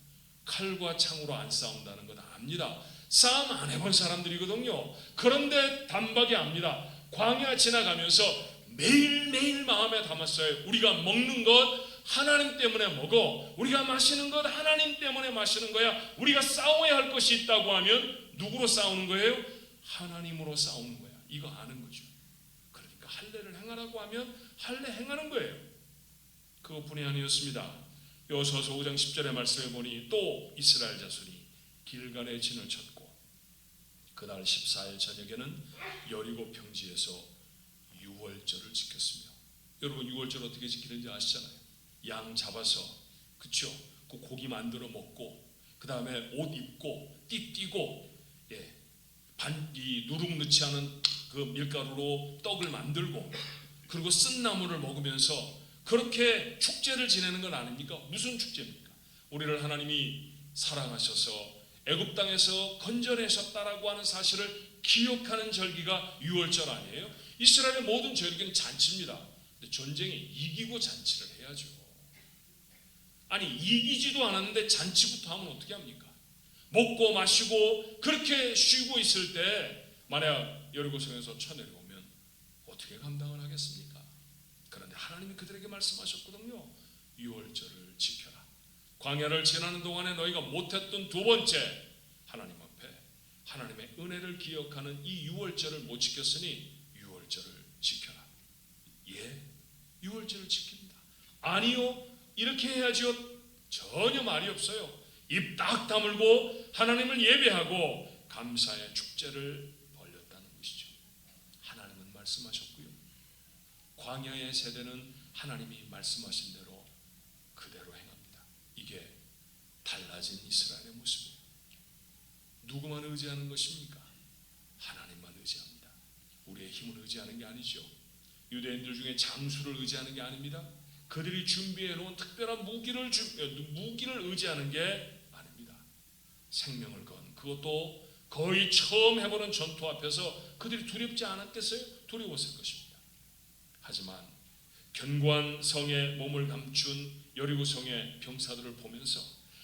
칼과 창으로 안 싸운다는 건 압니다. 싸움 안 해본 사람들이거든요. 그런데 단박에 압니다. 광야 지나가면서 매일매일 마음에 담았어요. 우리가 먹는 것 하나님 때문에 먹어. 우리가 마시는 것 하나님 때문에 마시는 거야. 우리가 싸워야 할 것이 있다고 하면 누구로 싸우는 거예요? 하나님으로 싸우는 거야. 이거 아는 거죠. 그러니까 할례를 행하라고 하면 할례 행하는 거예요. 그것뿐이 아니었습니다. 여호수아서 5장 10절의 말씀에 보니 또 이스라엘 자손이 길갈에 진을 쳤고 그날 14일 저녁에는 여리고 평지에서 유월절을 지켰으며, 여러분 유월절 어떻게 지키는지 아시잖아요. 양 잡아서, 그렇죠? 그 고기 만들어 먹고 그 다음에 옷 입고 띠 띠고 이 누룩 넣지 않은 그 밀가루로 떡을 만들고 그리고 쓴 나물을 먹으면서 그렇게 축제를 지내는 건 아닙니까? 무슨 축제입니까? 우리를 하나님이 사랑하셔서 애굽 땅에서 건져내셨다라고 하는 사실을 기억하는 절기가 유월절 아니에요? 이스라엘의 모든 절기는 잔치입니다. 근데 전쟁에 이기고 잔치를 해야죠. 아니 이기지도 않았는데 잔치부터 하면 어떻게 합니까? 먹고 마시고 그렇게 쉬고 있을 때 만약 여리고성에서 쳐내려오면 어떻게 감당을 하겠습니까? 그런데 하나님이 그들에게 말씀하셨거든요. 유월절을 지켜라. 광야를 지나는 동안에 너희가 못했던 두 번째, 하나님 앞에 하나님의 은혜를 기억하는 이 유월절을 못 지켰으니 유월절을 지켜라. 예, 유월절을 지킵니다. 아니요, 이렇게 해야지요? 전혀 말이 없어요. 입 딱 다물고 하나님을 예배하고 감사의 축제를 벌였다는 것이죠. 하나님은 말씀하셨고요. 광야의 세대는 하나님이 말씀하신 대로 그대로 행합니다. 이게 달라진 이스라엘의 모습이에요. 누구만 의지하는 것입니까? 하나님만 의지합니다. 우리의 힘을 의지하는 게 아니죠. 유대인들 중에 장수를 의지하는 게 아닙니다. 그들이 준비해 놓은 특별한 무기를 의지하는 게 아닙니다. 생명을 건, 그것도 거의 처음 해보는 전투 앞에서 그들이 두렵지 않았겠어요? 두려웠을 것입니다. 하지만 견고한 성에 몸을 감춘 여리고 성의 병사들을 보면서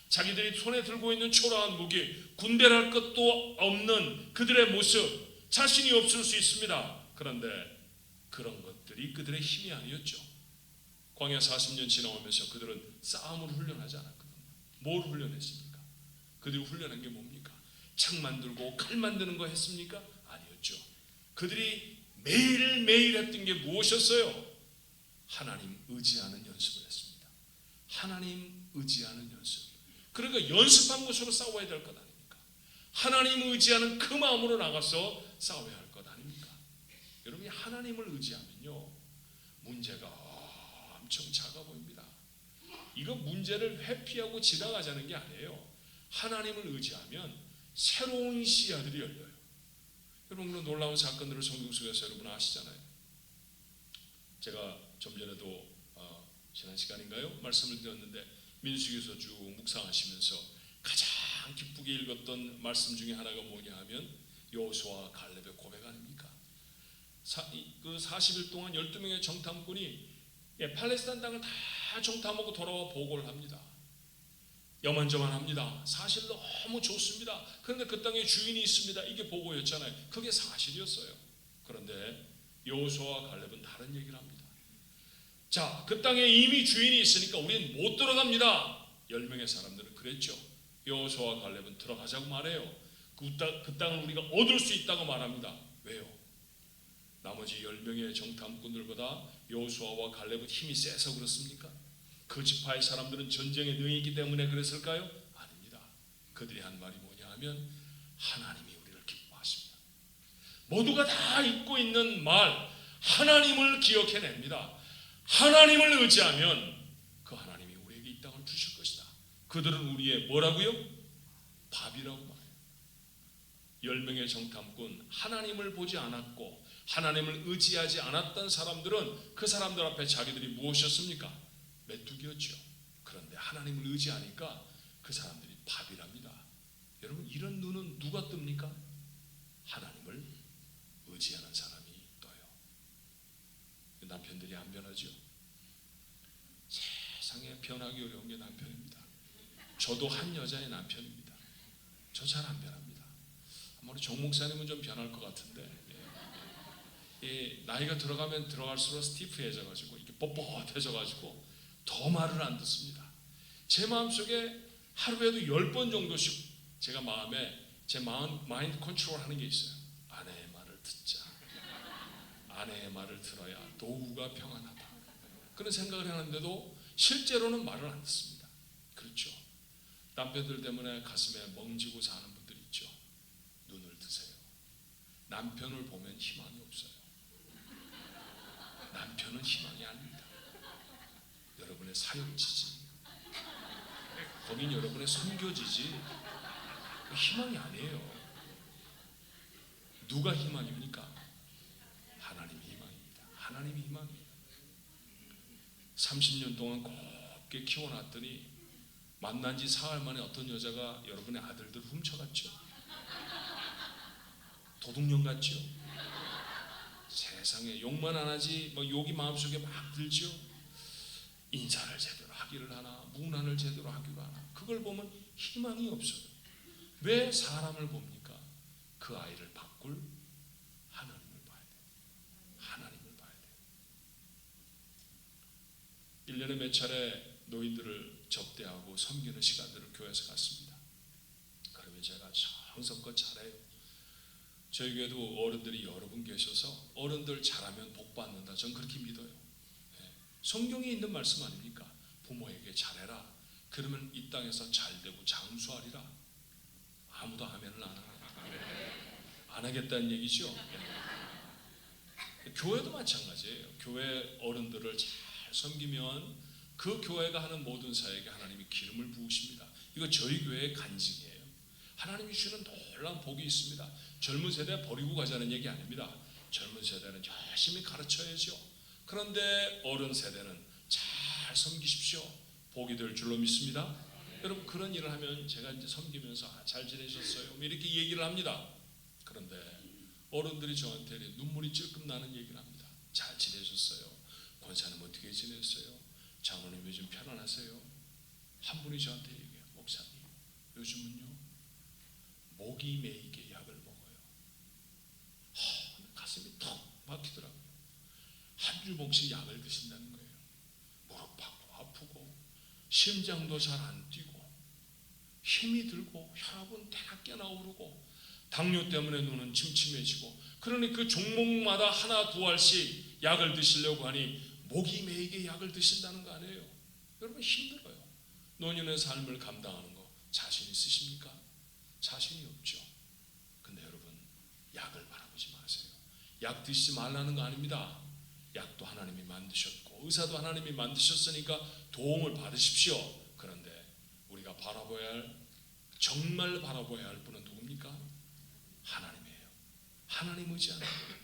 자기들이 손에 들고 있는 초라한 무기, 군대랄 것도 없는 그들의 모습, 자신이 없을 수 있습니다. 그런데 그런 것들이 그들의 힘이 아니었죠. 광야 40년 지나오면서 그들은 싸움을 훈련하지 않았거든요. 뭘 훈련했습니까? 그들이 훈련한 게 뭡니까? 창 만들고 칼 만드는 거 했습니까? 아니었죠. 그들이 매일매일 했던 게 무엇이었어요? 하나님 의지하는 연습을 했습니다. 하나님 의지하는 연습. 그러니까 연습한 것으로 싸워야 될 것 아닙니까? 하나님 의지하는 그 마음으로 나가서 싸워야 할 것 아닙니까? 여러분이 하나님을 의지하면요, 문제가 엄청 작아 보입니다. 이거 문제를 회피하고 지나가자는 게 아니에요. 하나님을 의지하면 새로운 시야들이 열려요. 여러분, 놀라운 사건들을 성경 속에서 여러분 아시잖아요. 제가 좀 전에도 지난 시간인가요? 말씀을 드렸는데 민수기에서 쭉 묵상하시면서 가장 기쁘게 읽었던 말씀 중에 하나가 뭐냐 하면 여호수아와 갈렙의 고백 아닙니까? 그 40일 동안 12명의 정탐꾼이 팔레스타인 땅을 다 정탐하고 돌아와 보고를 합니다. 여만저만합니다. 사실 너무 좋습니다. 그런데 그 땅에 주인이 있습니다. 이게 보고였잖아요. 그게 사실이었어요. 그런데 여호수아와 갈렙은 다른 얘기를 합니다. 자, 그 땅에 이미 주인이 있으니까 우리는 못 들어갑니다. 10명의 사람들은 그랬죠. 여호수아와 갈렙은 들어가자고 말해요. 그 땅을 우리가 얻을 수 있다고 말합니다. 왜요? 나머지 10명의 정탐꾼들보다 여호수아와 갈렙은 힘이 세서 그렇습니까? 그 지파의 사람들은 전쟁에 능했기 때문에 그랬을까요? 아닙니다. 그들이 한 말이 뭐냐 하면 하나님이 우리를 기뻐하십니다. 모두가 다 잊고 있는 말, 하나님을 기억해냅니다. 하나님을 의지하면 그 하나님이 우리에게 이 땅을 주실 것이다. 그들은 우리의 뭐라고요? 밥이라고 말해요. 10명의 정탐꾼, 하나님을 보지 않았고 하나님을 의지하지 않았던 사람들은 그 사람들 앞에 자기들이 무엇이었습니까? 메뚜기였죠. 그런데 하나님을 의지하니까 그 사람들이 밥이랍니다. 여러분, 이런 눈은 누가 뜹니까? 하나님을 의지하는 사람이 떠요. 남편들이 안 변하죠. 세상에 변하기 어려운 게 남편입니다. 저도 한 여자의 남편입니다. 저 잘 안 변합니다. 아무리 정 목사님은 좀 변할 것 같은데, 나이가 들어가면 들어갈수록 스티프해져가지고 이렇게 뻣뻣해져가지고 더 말을 안 듣습니다. 제 마음속에 하루에도 10번 정도씩 제가 제 마인드 컨트롤 하는 게 있어요. 아내의 말을 듣자. 아내의 말을 들어야 노후가 평안하다. 그런 생각을 하는데도 실제로는 말을 안 듣습니다. 그렇죠. 남편들 때문에 가슴에 멍지고 사는 분들 있죠. 눈을 드세요. 남편을 보면 희망이 없어요. 남편은 희망이 아닙니다. 여러분의 사역지지, 거긴 여러분의 선교지지, 희망이 아니에요. 누가 희망입니까? 하나님이 희망입니다. 하나님이 희망이에요. 30년 동안 곱게 키워놨더니 만난 지 사흘 만에 어떤 여자가 여러분의 아들들 훔쳐갔죠. 도둑년 같죠. 세상에 욕만 안 하지 욕이 마음속에 막 들죠. 인사를 제대로 하기를 하나, 문안을 제대로 하기를 하나. 그걸 보면 희망이 없어요. 왜 사람을 봅니까? 그 아이를 바꿀 하나님을 봐야 돼요. 하나님을 봐야 돼요. 1년에 몇 차례 노인들을 접대하고 섬기는 시간들을 교회에서 갖습니다. 그러면 제가 정성껏 잘해요. 저희 교회도 어른들이 여러 분 계셔서 어른들 잘하면 복 받는다. 전 그렇게 믿어요. 성경에 있는 말씀 아닙니까? 부모에게 잘해라. 그러면 이 땅에서 잘되고 장수하리라. 아무도 아멘을 안 하겠다는 얘기죠. 교회도 마찬가지예요. 교회 어른들을 잘 섬기면 그 교회가 하는 모든 사역에 하나님이 기름을 부으십니다. 이거 저희 교회의 간증이에요. 하나님이 주시는 놀라운 복이 있습니다. 젊은 세대 버리고 가자는 얘기 아닙니다. 젊은 세대는 열심히 가르쳐야죠. 그런데 어른 세대는 잘 섬기십시오. 복이 될 줄로 믿습니다. 여러분, 그런 일을 하면 제가 이제 섬기면서 잘 지내셨어요? 이렇게 얘기를 합니다. 그런데 어른들이 저한테 눈물이 찔끔 나는 얘기를 합니다. 잘 지내셨어요? 권사님 어떻게 지냈어요? 장로님 요즘 편안하세요? 한 분이 저한테 얘기해요. 목사님, 요즘은요 목이 메이게 약을 먹어요. 가슴이 턱 막히더라고요. 한 주먹씩 약을 드신다는 거예요. 무릎 아프고 심장도 잘 안 뛰고 힘이 들고 혈압은 대낮게 나오르고 당뇨 때문에 눈은 침침해지고, 그러니 그 종목마다 하나 두 알씩 약을 드시려고 하니 목이 메이게 약을 드신다는 거 아니에요. 여러분, 힘들어요. 노년의 삶을 감당하는 거 자신 있으십니까? 자신이 없죠. 근데 여러분, 약을 바라보지 마세요. 약 드시지 말라는 거 아닙니다. 약도 하나님이 만드셨고 의사도 하나님이 만드셨으니까 도움을 받으십시오. 그런데 우리가 정말 바라봐야 할 분은 누굽니까? 하나님이에요. 하나님 의지하는 거예요.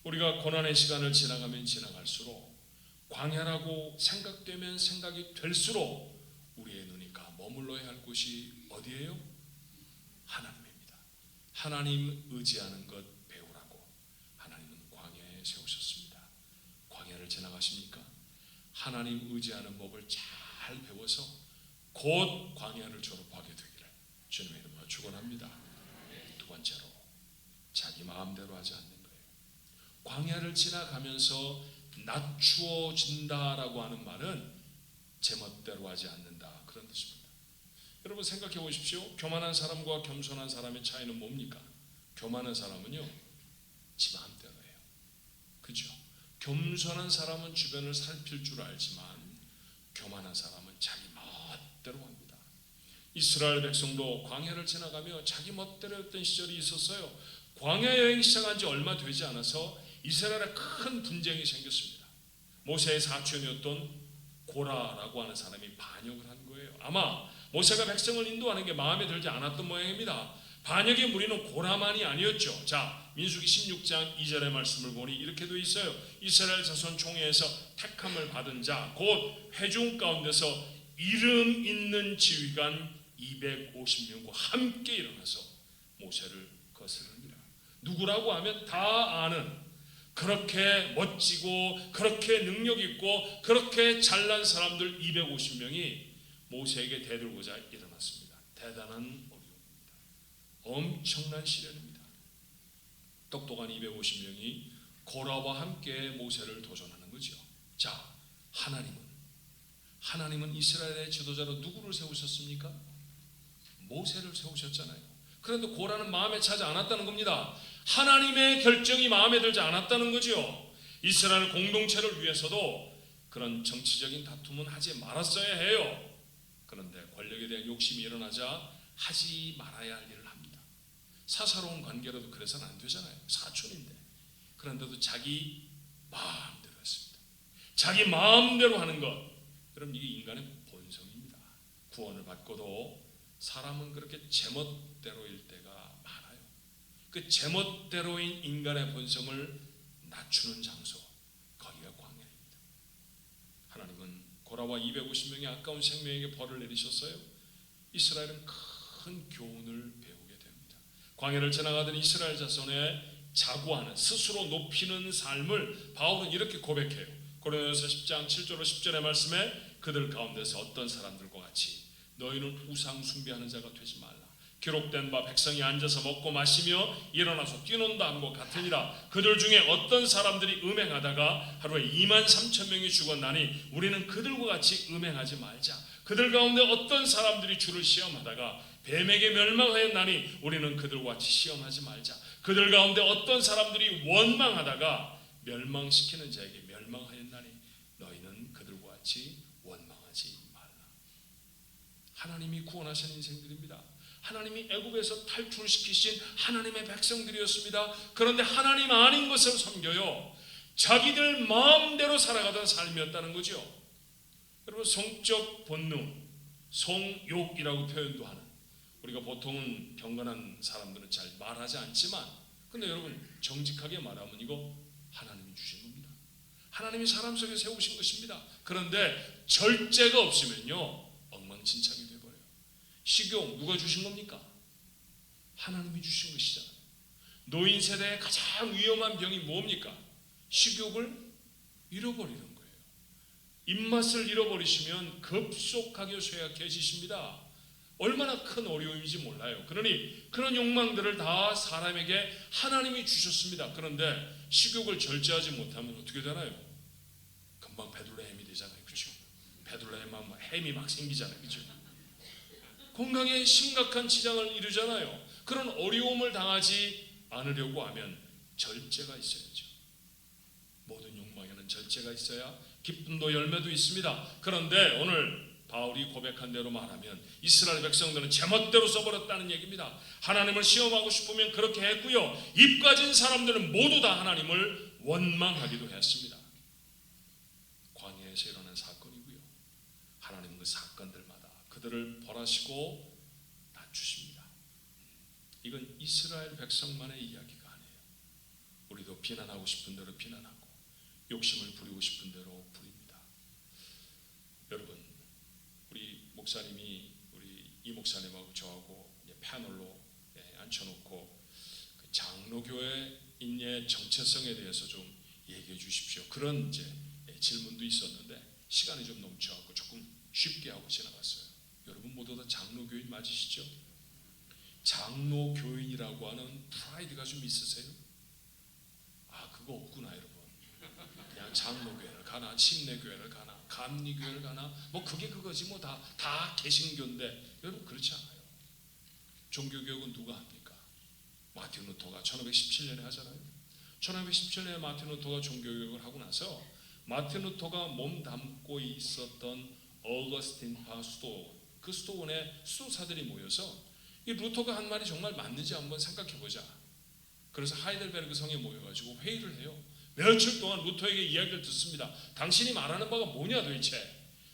우리가 고난의 시간을 지나가면 지나갈수록, 광야라고 생각되면 생각이 될수록 우리의 눈이 머물러야 할 곳이 어디예요? 하나님입니다. 하나님 의지하는 것 배우라고 하나님은 광야에 세우셨습니다. 광야를 지나가십니까? 하나님 의지하는 법을 잘 배워서 곧 광야를 졸업하게 되기를 주님의 이름으로 축원합니다. 두 번째로, 자기 마음대로 하지 않는 거예요. 광야를 지나가면서 낮추어진다라고 하는 말은 제멋대로 하지 않는다, 그런 뜻입니다. 여러분 생각해 보십시오. 교만한 사람과 겸손한 사람의 차이는 뭡니까? 교만한 사람은요, 지 마음대로예요. 그죠? 겸손한 사람은 주변을 살필 줄 알지만 교만한 사람은 자기 멋대로 합니다. 이스라엘 백성도 광야를 지나가며 자기 멋대로 했던 시절이 있었어요. 광야 여행 시작한 지 얼마 되지 않아서 이스라엘에 큰 분쟁이 생겼습니다. 모세의 사촌이었던 고라라고 하는 사람이 반역을 한 거예요. 아마 모세가 백성을 인도하는 게 마음에 들지 않았던 모양입니다. 반역의 무리는 고라만이 아니었죠. 자, 민수기 16장 2절의 말씀을 보니 이렇게 되어 있어요. 이스라엘 자손 총회에서 택함을 받은 자, 곧 회중 가운데서 이름 있는 지휘관 250명과 함께 일어나서 모세를 거스르니라. 누구라고 하면 다 아는, 그렇게 멋지고 그렇게 능력 있고 그렇게 잘난 사람들 250명이 모세에게 대들고자 일어났습니다. 대단한 어려움입니다. 엄청난 시련입니다. 똑똑한 250명이 고라와 함께 모세를 도전하는 거죠. 자, 하나님은 이스라엘의 지도자로 누구를 세우셨습니까? 모세를 세우셨잖아요. 그런데 고라는 마음에 차지 않았다는 겁니다. 하나님의 결정이 마음에 들지 않았다는 거죠. 이스라엘 공동체를 위해서도 그런 정치적인 다툼은 하지 말았어야 해요. 그런데 권력에 대한 욕심이 일어나자 하지 말아야 할 일을 합니다. 사사로운 관계라도 그래서는 안 되잖아요. 사촌인데. 그런데도 자기 마음대로 했습니다. 자기 마음대로 하는 것, 여러분, 이게 인간의 본성입니다. 구원을 받고도 사람은 그렇게 제멋대로일 때가 많아요. 그 제멋대로인 인간의 본성을 낮추는 장소, 거기가 광야입니다. 하나님은 고라와 250명의 아까운 생명에게 벌을 내리셨어요. 이스라엘은 큰 교훈을 배우게 됩니다. 광야를 지나가던 이스라엘 자손의 자구하는, 스스로 높이는 삶을 바울은 이렇게 고백해요. 고린도서 10장 7절로 10절의 말씀에 그들 가운데서 어떤 사람들과 같이 너희는 우상 숭배하는 자가 되지 말라. 기록된 바 백성이 앉아서 먹고 마시며 일어나서 뛰논다 함과 같으니라. 그들 중에 어떤 사람들이 음행하다가 하루에 23,000명이 죽었나니 우리는 그들과 같이 음행하지 말자. 그들 가운데 어떤 사람들이 주를 시험하다가 뱀에게 멸망하였나니 우리는 그들과 같이 시험하지 말자. 그들 가운데 어떤 사람들이 원망하다가 멸망시키는 자에게 멸망하였나니 너희는 그들과 같이 원망하지 하나님이 구원하신 인생들입니다. 하나님이 애굽에서 탈출시키신 하나님의 백성들이었습니다. 그런데 하나님 아닌 것을 섬겨요. 자기들 마음대로 살아가던 삶이었다는 거죠. 여러분, 성적 본능, 성욕이라고 표현도 하는, 우리가 보통은 경건한 사람들은 잘 말하지 않지만, 근데 여러분 정직하게 말하면 이거 하나님이 주신 겁니다. 하나님이 사람 속에 세우신 것입니다. 그런데 절제가 없으면요 엉망진창이 돼버려요. 식욕 누가 주신 겁니까? 하나님이 주신 것이잖아요. 노인 세대의 가장 위험한 병이 뭡니까? 식욕을 잃어버리는 거예요. 입맛을 잃어버리시면 급속하게 쇠약해지십니다. 얼마나 큰 어려움인지 몰라요. 그러니 그런 욕망들을 다 사람에게 하나님이 주셨습니다. 그런데 식욕을 절제하지 못하면 어떻게 되나요? 금방 베들레헴이 되잖아요. 그렇죠? 베들레헴만 햄이 막 생기잖아요. 그렇죠? 건강에 심각한 지장을 이루잖아요. 그런 어려움을 당하지 않으려고 하면 절제가 있어야죠. 모든 욕망에는 절제가 있어야 기쁨도 열매도 있습니다. 그런데 오늘 바울이 고백한 대로 말하면 이스라엘 백성들은 제멋대로 써버렸다는 얘기입니다. 하나님을 시험하고 싶으면 그렇게 했고요, 입 가진 사람들은 모두 다 하나님을 원망하기도 했습니다. 광야에서 일어난 사건이고요, 하나님은 그 사건들마다 그들을 벌하시고 낮추십니다. 이건 이스라엘 백성만의 이야기가 아니에요. 우리도 비난하고 싶은 대로 비난하고 욕심을 부리고 싶은 대로 부립니다. 여러분, 우리 목사님이, 우리 이 목사님하고 저하고 패널로 앉혀놓고 그 장로교회인의 정체성에 대해서 좀 얘기해 주십시오. 그런 이제 질문도 있었는데 시간이 좀 넘쳐갖고 조금 쉽게 하고 지나갔어요. 여러분 모두 다 장로교인 맞으시죠? 장로교인이라고 하는 프라이드가 좀 있으세요? 아, 그거 없구나 여러분. 그냥 장로교회를 가나 침례교회를 가나 감리교회를 가나 뭐 그게 그거지 뭐 다 개신교인데, 여러분 그렇지 않아요. 종교개혁은 누가 합니까? 마틴 루터가 1517년에 하잖아요. 1517년에 마틴 루터가 종교개혁을 하고 나서 마틴 루터가 몸 담고 있었던 어거스틴파 수도, 그 수도원에 수도사들이 모여서 이 루터가 한 말이 정말 맞는지 한번 생각해 보자. 그래서 하이델베르그 성에 모여가지고 회의를 해요. 며칠 동안 루터에게 이야기를 듣습니다. 당신이 말하는 바가 뭐냐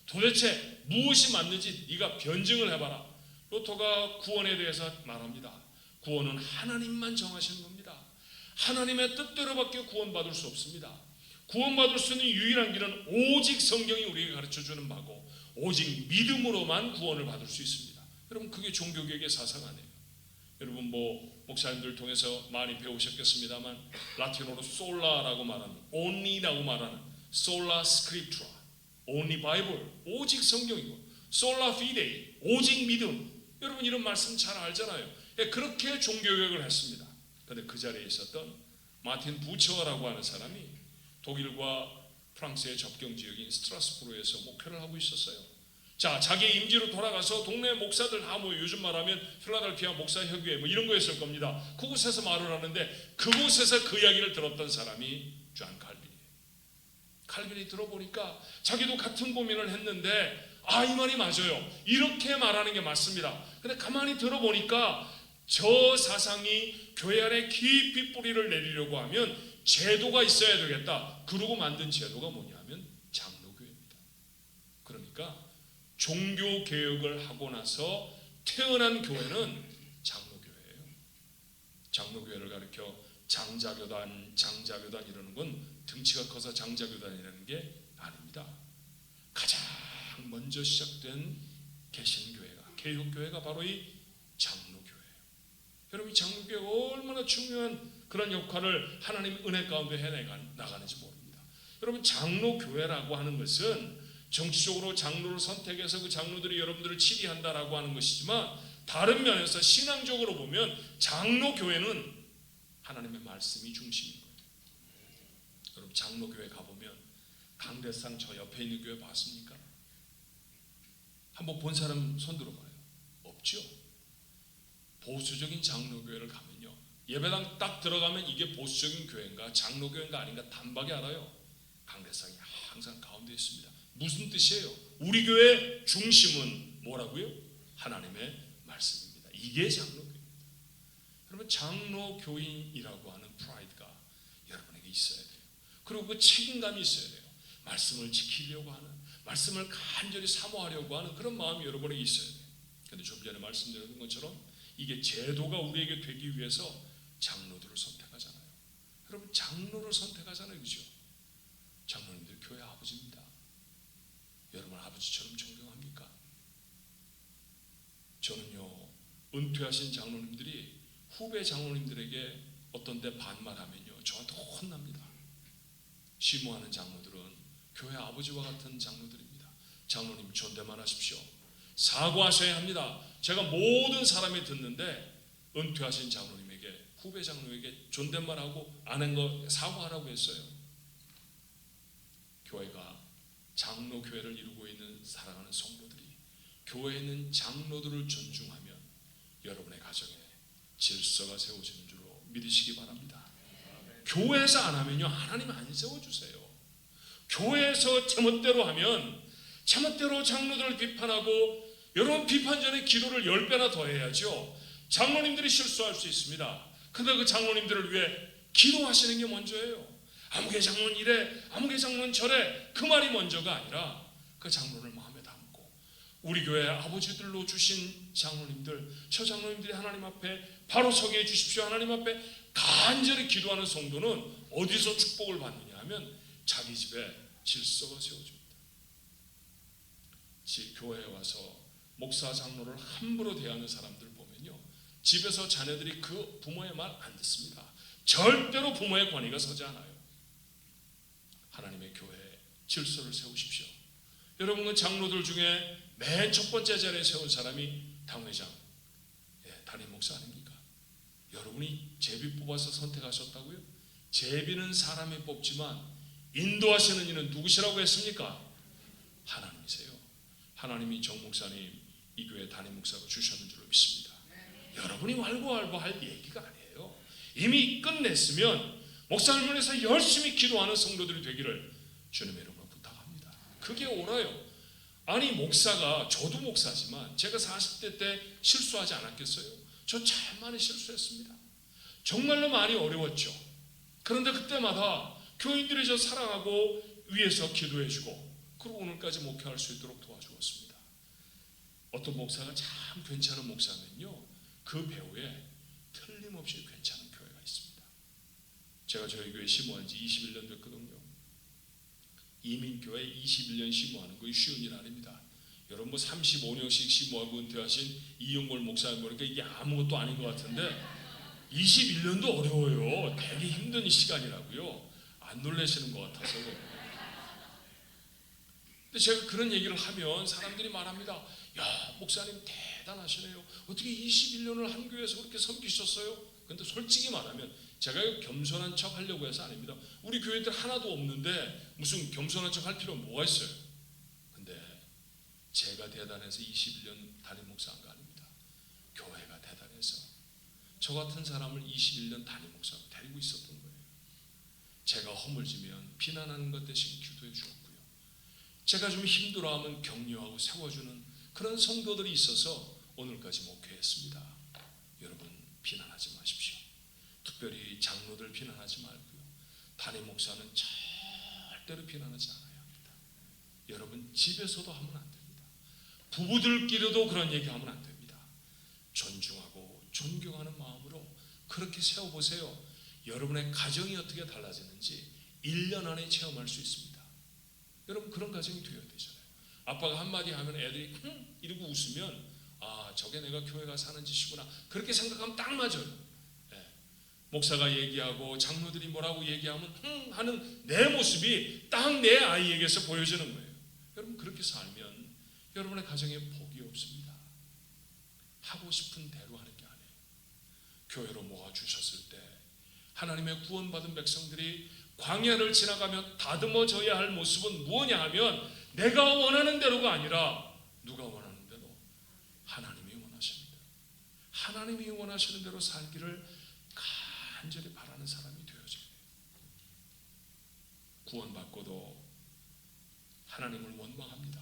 도대체 무엇이 맞는지 네가 변증을 해봐라. 루터가 구원에 대해서 말합니다. 구원은 하나님만 정하시는 겁니다. 하나님의 뜻대로밖에 구원받을 수 없습니다. 구원받을 수 있는 유일한 길은 오직 성경이 우리에게 가르쳐주는 바고 오직 믿음으로만 구원을 받을 수 있습니다. 여러분 그게 종교개혁의 사상 아니에요. 여러분 뭐 목사님들 통해서 많이 배우셨겠습니다만 라틴어로 솔라라고 말하는, only라고 말하는 sola scriptura, only Bible, 오직 성경이고 sola fide, 오직 믿음. 여러분 이런 말씀 잘 알잖아요. 그렇게 종교개혁을 했습니다. 그런데 그 자리에 있었던 마틴 부처라고 하는 사람이 독일과 프랑스의 접경 지역인 스트라스부르에서 목회를 하고 있었어요. 자, 자기 임지로 돌아가서 동네 목사들 다 뭐 요즘 말하면 필라델피아 목사협의회 뭐 이런 거였을 겁니다. 그곳에서 말을 하는데 그곳에서 그 이야기를 들었던 사람이 존 칼빈이에요. 칼빈이 들어보니까 자기도 같은 고민을 했는데 이 말이 맞아요. 이렇게 말하는 게 맞습니다. 근데 가만히 들어보니까 저 사상이 교회 안에 깊이 뿌리를 내리려고 하면 제도가 있어야 되겠다. 그러고 만든 제도가 뭐냐면 장로교회입니다. 그러니까 종교개혁을 하고 나서 태어난 교회는 장로교회예요. 장로교회를 가리켜 장자교단 이러는 건 등치가 커서 장자교단이라는 게 아닙니다. 가장 먼저 시작된 개신교회가, 개혁교회가 바로 이 장로교회예요. 여러분 이 장로교회가 얼마나 중요한 그런 역할을 하나님 은혜 가운데 해나가는지 모릅니다. 여러분 장로교회라고 하는 것은 정치적으로 장로를 선택해서 그 장로들이 여러분들을 치리한다라고 하는 것이지만 다른 면에서 신앙적으로 보면 장로교회는 하나님의 말씀이 중심인 거예요. 여러분 장로교회 가보면 강대상 저 옆에 있는 교회 봤습니까? 한번 본 사람 손 들어봐요. 없죠? 보수적인 장로교회를 가면요, 예배당 딱 들어가면 이게 보수적인 교회인가 장로교회인가 아닌가 단박에 알아요. 강대상이 항상 가운데 있습니다. 무슨 뜻이에요? 우리 교회 중심은 뭐라고요? 하나님의 말씀입니다. 이게 장로교입니다. 여러분, 장로교인이라고 하는 프라이드가 여러분에게 있어야 돼요. 그리고 그 책임감이 있어야 돼요. 말씀을 지키려고 하는, 말씀을 간절히 사모하려고 하는 그런 마음이 여러분에게 있어야 돼요. 그런데 좀 전에 말씀드린 것처럼 이게 제도가 우리에게 되기 위해서 장로들을 선택하잖아요. 여러분, 장로를 선택하잖아요. 그죠? 장로님들 교회 아버지입니다. 여러분 아버지처럼 존경합니까? 저는요, 은퇴하신 장로님들이 후배 장로님들에게 어떤 때 반말하면요, 저한테 혼납니다. 시무하는 장로들은 교회 아버지와 같은 장로들입니다. 장로님 존댓말 하십시오. 사과하셔야 합니다. 제가 모든 사람이 듣는데 은퇴하신 장로님에게, 후배 장로에게 존댓말하고 안 한 거 사과하라고 했어요. 교회가 장로교회를 이루고 있는 사랑하는 성도들이 교회에는 장로들을 존중하면 여러분의 가정에 질서가 세워지는 줄로 믿으시기 바랍니다. 교회에서 안 하면요, 하나님 안 세워주세요. 교회에서 제멋대로 하면 제멋대로 장로들을 비판하고, 여러분 비판 전에 기도를 10배나 더 해야죠. 장로님들이 실수할 수 있습니다. 근데 그 장로님들을 위해 기도하시는 게 먼저예요. 아무개 장로는 이래, 아무개 장로는 저래, 그 말이 먼저가 아니라 그 장로를 마음에 담고, 우리 교회 아버지들로 주신 장로님들, 저 장로님들이 하나님 앞에 바로 서게 해주십시오. 하나님 앞에 간절히 기도하는 성도는 어디서 축복을 받느냐 하면 자기 집에 질서가 세워집니다. 교회에 와서 목사 장로를 함부로 대하는 사람들 보면요, 집에서 자녀들이 그 부모의 말 안 듣습니다. 절대로 부모의 권위가 서지 않아요. 하나님의 교회에 질서를 세우십시오. 여러분, 그 장로들 중에 맨 첫 번째 자리에 세운 사람이 당회장, 담임 목사 아닙니까? 여러분이 제비 뽑아서 선택하셨다고요? 제비는 사람이 뽑지만 인도하시는 이는 누구시라고 했습니까? 하나님이세요. 하나님이 정 목사님 이 교회 담임 목사로 주셨는 줄로 믿습니다. 여러분이 왈가왈부 할 얘기가 아니에요. 이미 끝냈으면 목사님을 열심히 기도하는 성도들이 되기를 주님의 이름으로 부탁합니다. 그게 옳아요. 아니, 목사가, 저도 목사지만 제가 40대 때 실수하지 않았겠어요? 저 참 많이 실수했습니다. 정말로 많이 어려웠죠. 그런데 그때마다 교인들이 저 사랑하고 위에서 기도해주고, 그리고 오늘까지 목회할 수 있도록 도와주었습니다. 어떤 목사가 참 괜찮은 목사면요, 그 배후에 틀림없이 괜찮은 교회가 있습니다. 제가 저희 교회 심호한 지 21년 됐거든요. 이민교회 21년 심호하는 거 쉬운 일 아닙니다. 여러분 뭐 35년씩 심호하고 은퇴하신 이영골 목사님 보니까 이게 아무것도 아닌 것 같은데 21년도 어려워요. 되게 힘든 시간이라고요. 안 놀라시는 것 같아서. 근데 제가 그런 얘기를 하면 사람들이 말합니다. 야, 목사님 대단하시네요. 어떻게 21년을 한 교회에서 그렇게 섬기셨어요? 근데 솔직히 말하면 제가 겸손한 척 하려고 해서 아닙니다. 우리 교회들 하나도 없는데 무슨 겸손한 척 할 필요 뭐가 있어요? 근데 제가 대단해서 21년 담임 목사한 거 아닙니다. 교회가 대단해서 저 같은 사람을 21년 담임 목사로 데리고 있었던 거예요. 제가 허물지면 비난하는 것 대신 기도해 주었고요. 제가 좀 힘들어하면 격려하고 세워주는 그런 성도들이 있어서 오늘까지 목회했습니다. 여러분 비난하지 마십시오. 특별히 장로들 비난하지 말고요. 담임 목사는 절대로 비난하지 않아야 합니다. 여러분 집에서도 하면 안 됩니다. 부부들끼리도 그런 얘기하면 안 됩니다. 존중하고 존경하는 마음으로 그렇게 세워보세요. 여러분의 가정이 어떻게 달라지는지 1년 안에 체험할 수 있습니다. 여러분 그런 가정이 되어야 되잖아요. 아빠가 한마디 하면 애들이 이러고 웃으면 아, 저게 내가 교회가 사는 짓이구나, 그렇게 생각하면 딱 맞아요. 목사가 얘기하고 장로들이 뭐라고 얘기하면 하는 내 모습이 딱 내 아이에게서 보여지는 거예요. 여러분 그렇게 살면 여러분의 가정에 복이 없습니다. 하고 싶은 대로 하는 게 아니에요. 교회로 모아주셨을 때 하나님의 구원받은 백성들이 광야를 지나가며 다듬어져야 할 모습은 무엇냐 하면 내가 원하는 대로가 아니라 누가 원하는 대로? 하나님이 원하십니다. 하나님이 원하시는 대로 살기를 간절히 바라는 사람이 되어져야 돼요. 구원받고도 하나님을 원망합니다.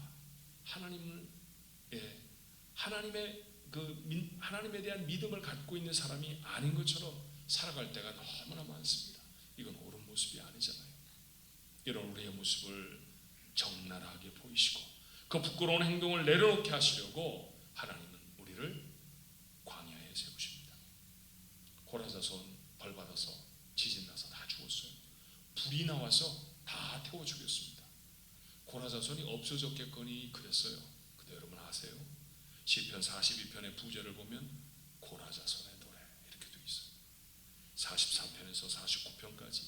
하나님에 대한 믿음을 갖고 있는 사람이 아닌 것처럼 살아갈 때가 너무나 많습니다. 이건 옳은 모습이 아니잖아요. 이런 우리의 모습을 적나라하게 보이시고 그 부끄러운 행동을 내려놓게 하시려고 하나님은 우리를 광야에 세우십니다. 고라자손 벌받아서 지진나서 다 죽었어요. 불이 나와서 다 태워 죽였습니다. 고라자손이 없어졌겠거니 그랬어요. 근데 여러분 아세요? 시편 42편의 부제를 보면 고라자손의 노래 이렇게 돼 있어요. 44편에서 49편까지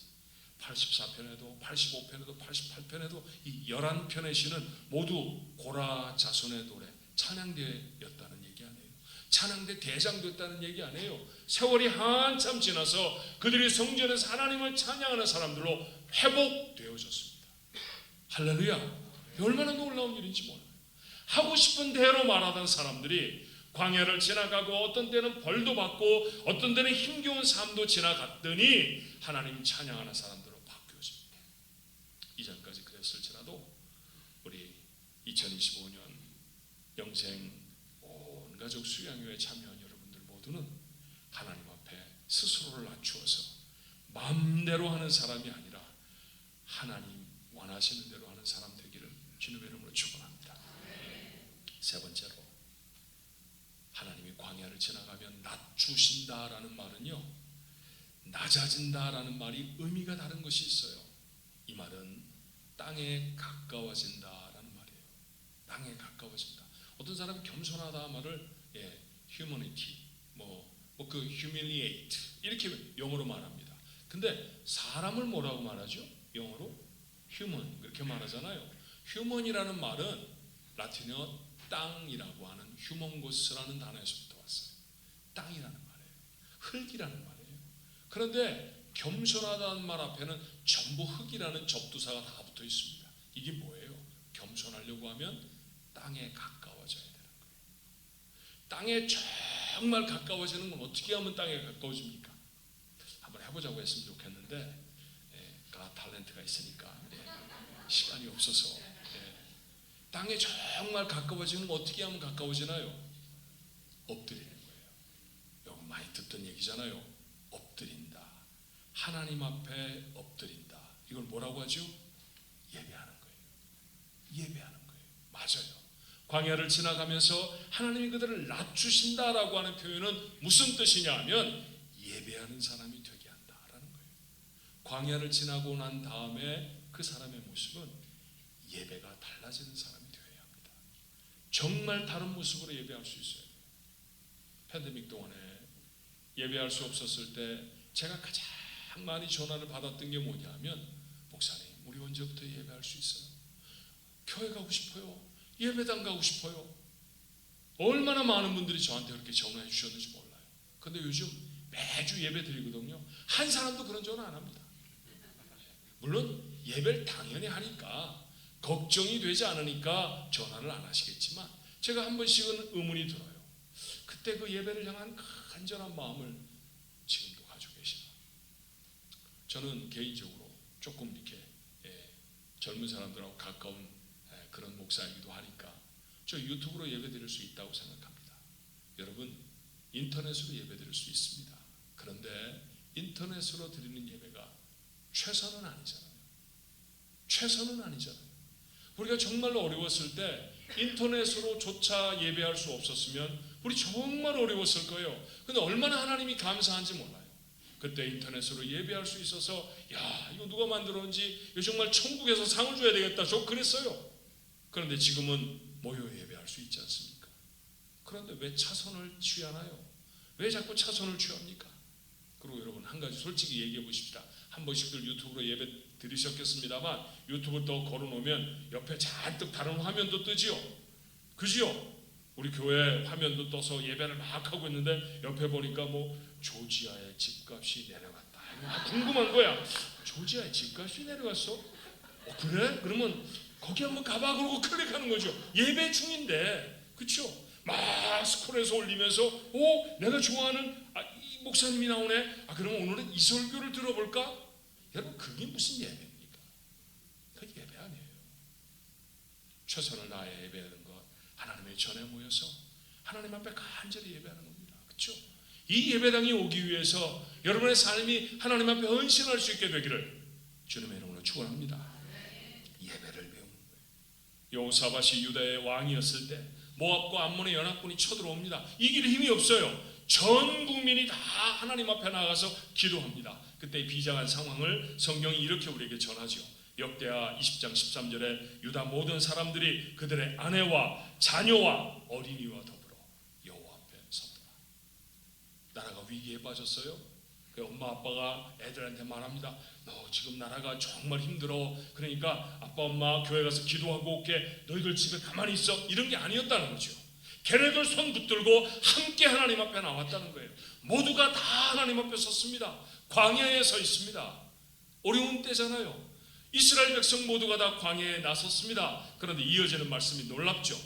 84편에도 85편에도 88편에도 이 11편의 시는 모두 고라자손의 노래 찬양대였다는 얘기 아니에요. 찬양대 대장됐다는 얘기 아니에요. 세월이 한참 지나서 그들이 성전에서 하나님을 찬양하는 사람들로 회복되어졌습니다. 할렐루야. 얼마나 놀라운 일인지 몰라요. 하고 싶은 대로 말하던 사람들이 광야를 지나가고 어떤 때는 벌도 받고 어떤 때는 힘겨운 삶도 지나갔더니 하나님 찬양하는 사람들로 바뀌어집니다. 이전까지 그랬을지라도 우리 2025년 영생 온 가족 수양회에 참여한 여러분들 모두는 하나님 앞에 스스로를 낮추어서 마음대로 하는 사람이 아니라 하나님 원하시는 대로 하는 사람 되기를 주님의 이름으로 축원합니다. 세 번째로 하나님이 광야를 지나가면 낮추신다라는 말은요, 낮아진다라는 말이 의미가 다른 것이 있어요. 이 말은 땅에 가까워진다라는 말이에요. 땅에 가까워진다. 어떤 사람이 겸손하다 말을 humanity, 그 humiliate 이렇게 영어로 말합니다. 근데 사람을 뭐라고 말하죠? 영어로 human 그렇게 말하잖아요. human이라는 말은 라틴어 땅이라고 하는 휴먼고스라는 단어에서부터 왔어요. 땅이라는 말이에요. 흙이라는 말이에요. 그런데 겸손하다는 말 앞에는 전부 흙이라는 접두사가 다 붙어 있습니다. 이게 뭐예요? 겸손하려고 하면 땅에 가까워져야 되는 거예요. 땅에 정말 가까워지는 건 어떻게 하면 땅에 가까워집니까? 한번 해보자고 했으면 좋겠는데 탤런트가 있으니까 시간이 없어서 땅에 정말 가까워지는 건 어떻게 하면 가까워지나요? 엎드리는 거예요. 여러분 많이 듣던 얘기잖아요. 엎드린다. 하나님 앞에 엎드린다. 이걸 뭐라고 하죠? 예배하는 거예요. 예배하는 거예요. 맞아요. 광야를 지나가면서 하나님이 그들을 낮추신다라고 하는 표현은 무슨 뜻이냐 하면 예배하는 사람이 되게 한다라는 거예요. 광야를 지나고 난 다음에 그 사람의 모습은 예배가 달라지는 사람이 되어야 합니다. 정말 다른 모습으로 예배할 수 있어요. 팬데믹 동안에 예배할 수 없었을 때 제가 가장 많이 전화를 받았던 게 뭐냐면 목사님 우리 언제부터 예배할 수 있어요? 교회 가고 싶어요. 예배당 가고 싶어요. 얼마나 많은 분들이 저한테 그렇게 전화해 주셨는지 몰라요. 근데 요즘 매주 예배 드리거든요. 한 사람도 그런 전화 안 합니다. 물론 예배를 당연히 하니까 걱정이 되지 않으니까 전화를 안 하시겠지만 제가 한 번씩은 의문이 들어요. 그때 그 예배를 향한 간절한 마음을 지금도 가지고 계시나. 저는 개인적으로 조금 이렇게 젊은 사람들하고 가까운 그런 목사이기도 하니까 저 유튜브로 예배 드릴 수 있다고 생각합니다. 여러분 인터넷으로 예배 드릴 수 있습니다. 그런데 인터넷으로 드리는 예배가 최선은 아니잖아요. 최선은 아니잖아요. 우리가 정말로 어려웠을 때 인터넷으로조차 예배할 수 없었으면 우리 정말 어려웠을 거예요. 근데 얼마나 하나님이 감사한지 몰라요. 그때 인터넷으로 예배할 수 있어서 야 이거 누가 만들었는지 이거 정말 천국에서 상을 줘야 되겠다. 저 그랬어요. 그런데 지금은 모여 예배할 수 있지 않습니까? 그런데 왜 차선을 취하나요? 왜 자꾸 차선을 취합니까? 그리고 여러분 한 가지 솔직히 얘기해 보십시다. 한 번씩들 유튜브로 예배 들으셨겠습니다만 유튜브 또 걸어놓으면 옆에 잔뜩 다른 화면도 뜨지요. 그지요? 우리 교회 화면도 떠서 예배를 막 하고 있는데 옆에 보니까 조지아의 집값이 내려갔다. 궁금한 거야. 조지아의 집값이 내려갔어? 그래? 그러면 거기 한번 가봐. 그러고 클릭하는 거죠. 예배 중인데. 그렇죠? 막 스크롤에서 올리면서 내가 좋아하는 이 목사님이 나오네. 그러면 오늘은 이 설교를 들어볼까? 여러분 그게 무슨 예배입니까? 그 예배 아니에요. 최선을 다해 예배하는 것 하나님의 전에 모여서 하나님 앞에 간절히 예배하는 겁니다. 그렇죠? 이 예배당이 오기 위해서 여러분의 삶이 하나님 앞에 헌신할 수 있게 되기를 주님의 이름으로 축원합니다. 예배를 배우는 거예요. 여호사밧이 유다의 왕이었을 때 모압과 암몬의 연합군이 쳐들어옵니다. 이길 힘이 없어요. 전 국민이 다 하나님 앞에 나가서 기도합니다. 그때 비장한 상황을 성경이 이렇게 우리에게 전하죠. 역대하 20장 13절에 유다 모든 사람들이 그들의 아내와 자녀와 어린이와 더불어 여호와 앞에 섰더라. 나라가 위기에 빠졌어요. 그 엄마 아빠가 애들한테 말합니다. 너 지금 나라가 정말 힘들어. 그러니까 아빠 엄마 교회 가서 기도하고 올게. 너희들 집에 가만히 있어. 이런 게 아니었다는 거죠. 걔네들 손 붙들고 함께 하나님 앞에 나왔다는 거예요. 모두가 다 하나님 앞에 섰습니다. 광야에 서 있습니다. 어려운 때잖아요. 이스라엘 백성 모두가 다 광야에 나섰습니다. 그런데 이어지는 말씀이 놀랍죠.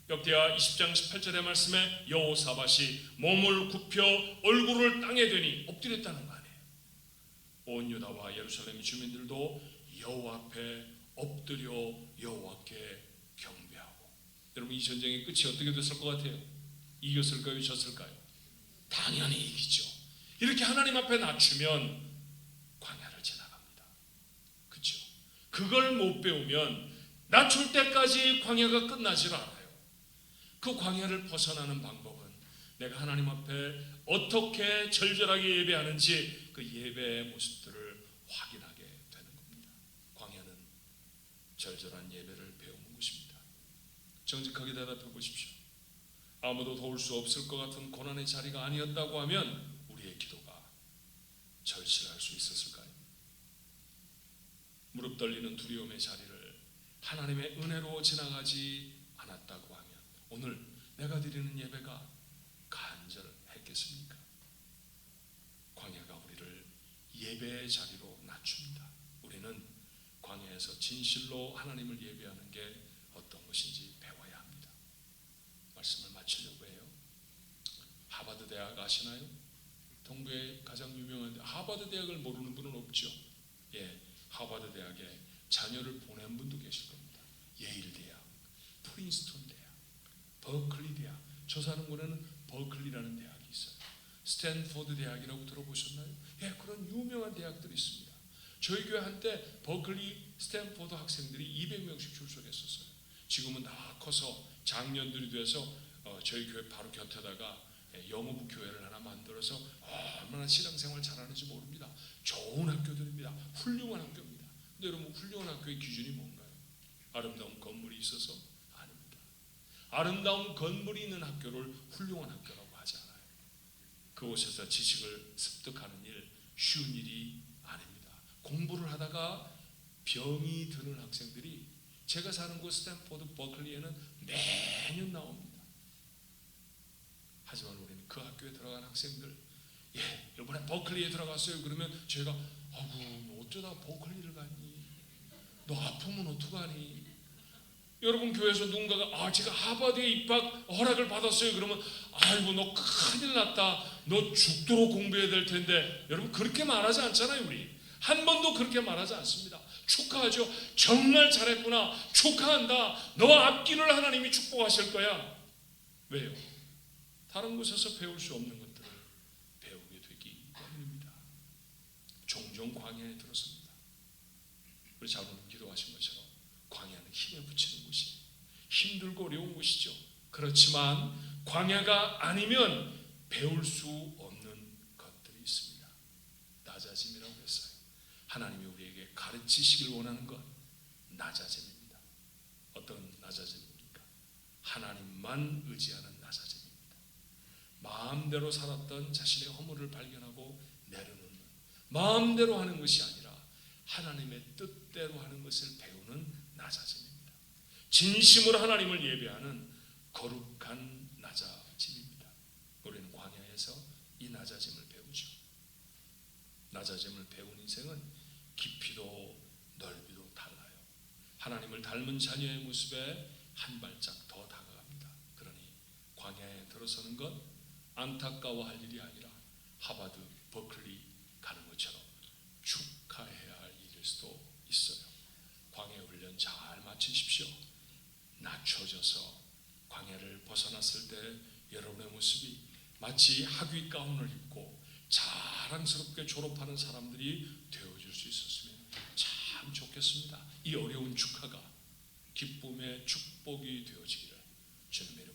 역대하 20장 18절의 말씀에 여호사밧이 몸을 굽혀 얼굴을 땅에 대니 엎드렸다는 거 아니에요. 온 유다와 예루살렘 주민들도 여호와 앞에 엎드려 여호와께 경배하고. 여러분, 이 전쟁의 끝이 어떻게 됐을 것 같아요? 이겼을까요? 졌을까요? 당연히 이기죠. 이렇게 하나님 앞에 낮추면 광야를 지나갑니다. 그렇죠? 그걸 못 배우면 낮출 때까지 광야가 끝나질 않아요. 그 광야를 벗어나는 방법은 내가 하나님 앞에 어떻게 절절하게 예배하는지 그 예배의 모습들을 확인하게 되는 겁니다. 광야는 절절한 예배를 배우는 곳입니다. 정직하게 대답해 보십시오. 아무도 도울 수 없을 것 같은 고난의 자리가 아니었다고 하면 우리의 기도가 절실할 수 있었을까요? 무릎 떨리는 두려움의 자리를 하나님의 은혜로 지나가지 않았다고 하면 오늘 내가 드리는 예배가 간절했겠습니까? 광야가 우리를 예배의 자리로 낮춥니다. 우리는 광야에서 진실로 하나님을 예배하는 게 어떤 것인지 배워야 합니다. 말씀을 마치려고 해요. 하버드 대학 아시나요? 동부의 가장 유명한 하버드 대학을 모르는 분은 없죠. 예, 하버드 대학에 자녀를 보낸 분도 계실 겁니다. 예일 대학, 프린스턴 대학, 버클리 대학. 저 사는 곳에는 버클리라는 대학이 있어요. 스탠포드 대학이라고 들어보셨나요? 예, 그런 유명한 대학들이 있습니다. 저희 교회 한때 버클리, 스탠포드 학생들이 200명씩 출석했었어요. 지금은 다 커서 장년들이 돼서 저희 교회 바로 곁에다가 영어부 교회를 하나 만들어서 얼마나 신앙생활 잘하는지 모릅니다. 좋은 학교들입니다. 훌륭한 학교입니다. 근데 여러분, 훌륭한 학교의 기준이 뭔가요? 아름다운 건물이 있어서? 아닙니다. 아름다운 건물이 있는 학교를 훌륭한 학교라고 하지 않아요. 그곳에서 지식을 습득하는 일, 쉬운 일이 아닙니다. 공부를 하다가 병이 드는 학생들이 제가 사는 곳 스탠포드 버클리에는 매년 나옵니다. 하지만 우리는 그 학교에 들어간 학생들, 예, 이번에 버클리에 들어갔어요. 그러면 저희가 너 어쩌다 버클리를 갔니? 너 아프면 어떡하니? 여러분, 교회에서 누군가가 제가 하버드에 입학 허락을 받았어요. 그러면 아이고 너 큰일 났다. 너 죽도록 공부해야 될 텐데. 여러분, 그렇게 말하지 않잖아요. 우리 한 번도 그렇게 말하지 않습니다. 축하하죠. 정말 잘했구나. 축하한다. 너 앞길을 하나님이 축복하실 거야. 왜요? 다른 곳에서 배울 수 없는 것들을 배우게 되기 때문입니다. 종종 광야에 들었습니다. 우리 자부는 기도하신 것처럼 광야는 힘에 부치는 곳이 힘들고 어려운 곳이죠. 그렇지만 광야가 아니면 배울 수 없는 것들이 있습니다. 낮아짐이라고 했어요. 하나님이 우리에게 가르치시길 원하는 것, 낮아짐입니다. 어떤 낮아짐입니까? 하나님만 의지하는 낮아짐입니다. 마음대로 살았던 자신의 허물을 발견하고 내려놓는, 마음대로 하는 것이 아니라 하나님의 뜻대로 하는 것을 배우는 낮아짐입니다. 진심으로 하나님을 예배하는 거룩한 낮아짐입니다. 우리는 광야에서 이 낮아짐을 배우죠. 낮아짐을 배운 인생은 깊이도 넓이도 달라요. 하나님을 닮은 자녀의 모습에 한 발짝 더 다가갑니다. 그러니 광야에 들어서는 것 안타까워할 일이 아니라 하버드, 버클리 가는 것처럼 축하해야 할 일일 수도 있어요. 광야 훈련 잘 마치십시오. 낮춰져서 광야를 벗어났을 때 여러분의 모습이 마치 학위 가운을 입고 자랑스럽게 졸업하는 사람들이 되어줄 수 있었으면 참 좋겠습니다. 이 어려운 축하가 기쁨의 축복이 되어지기를 주님의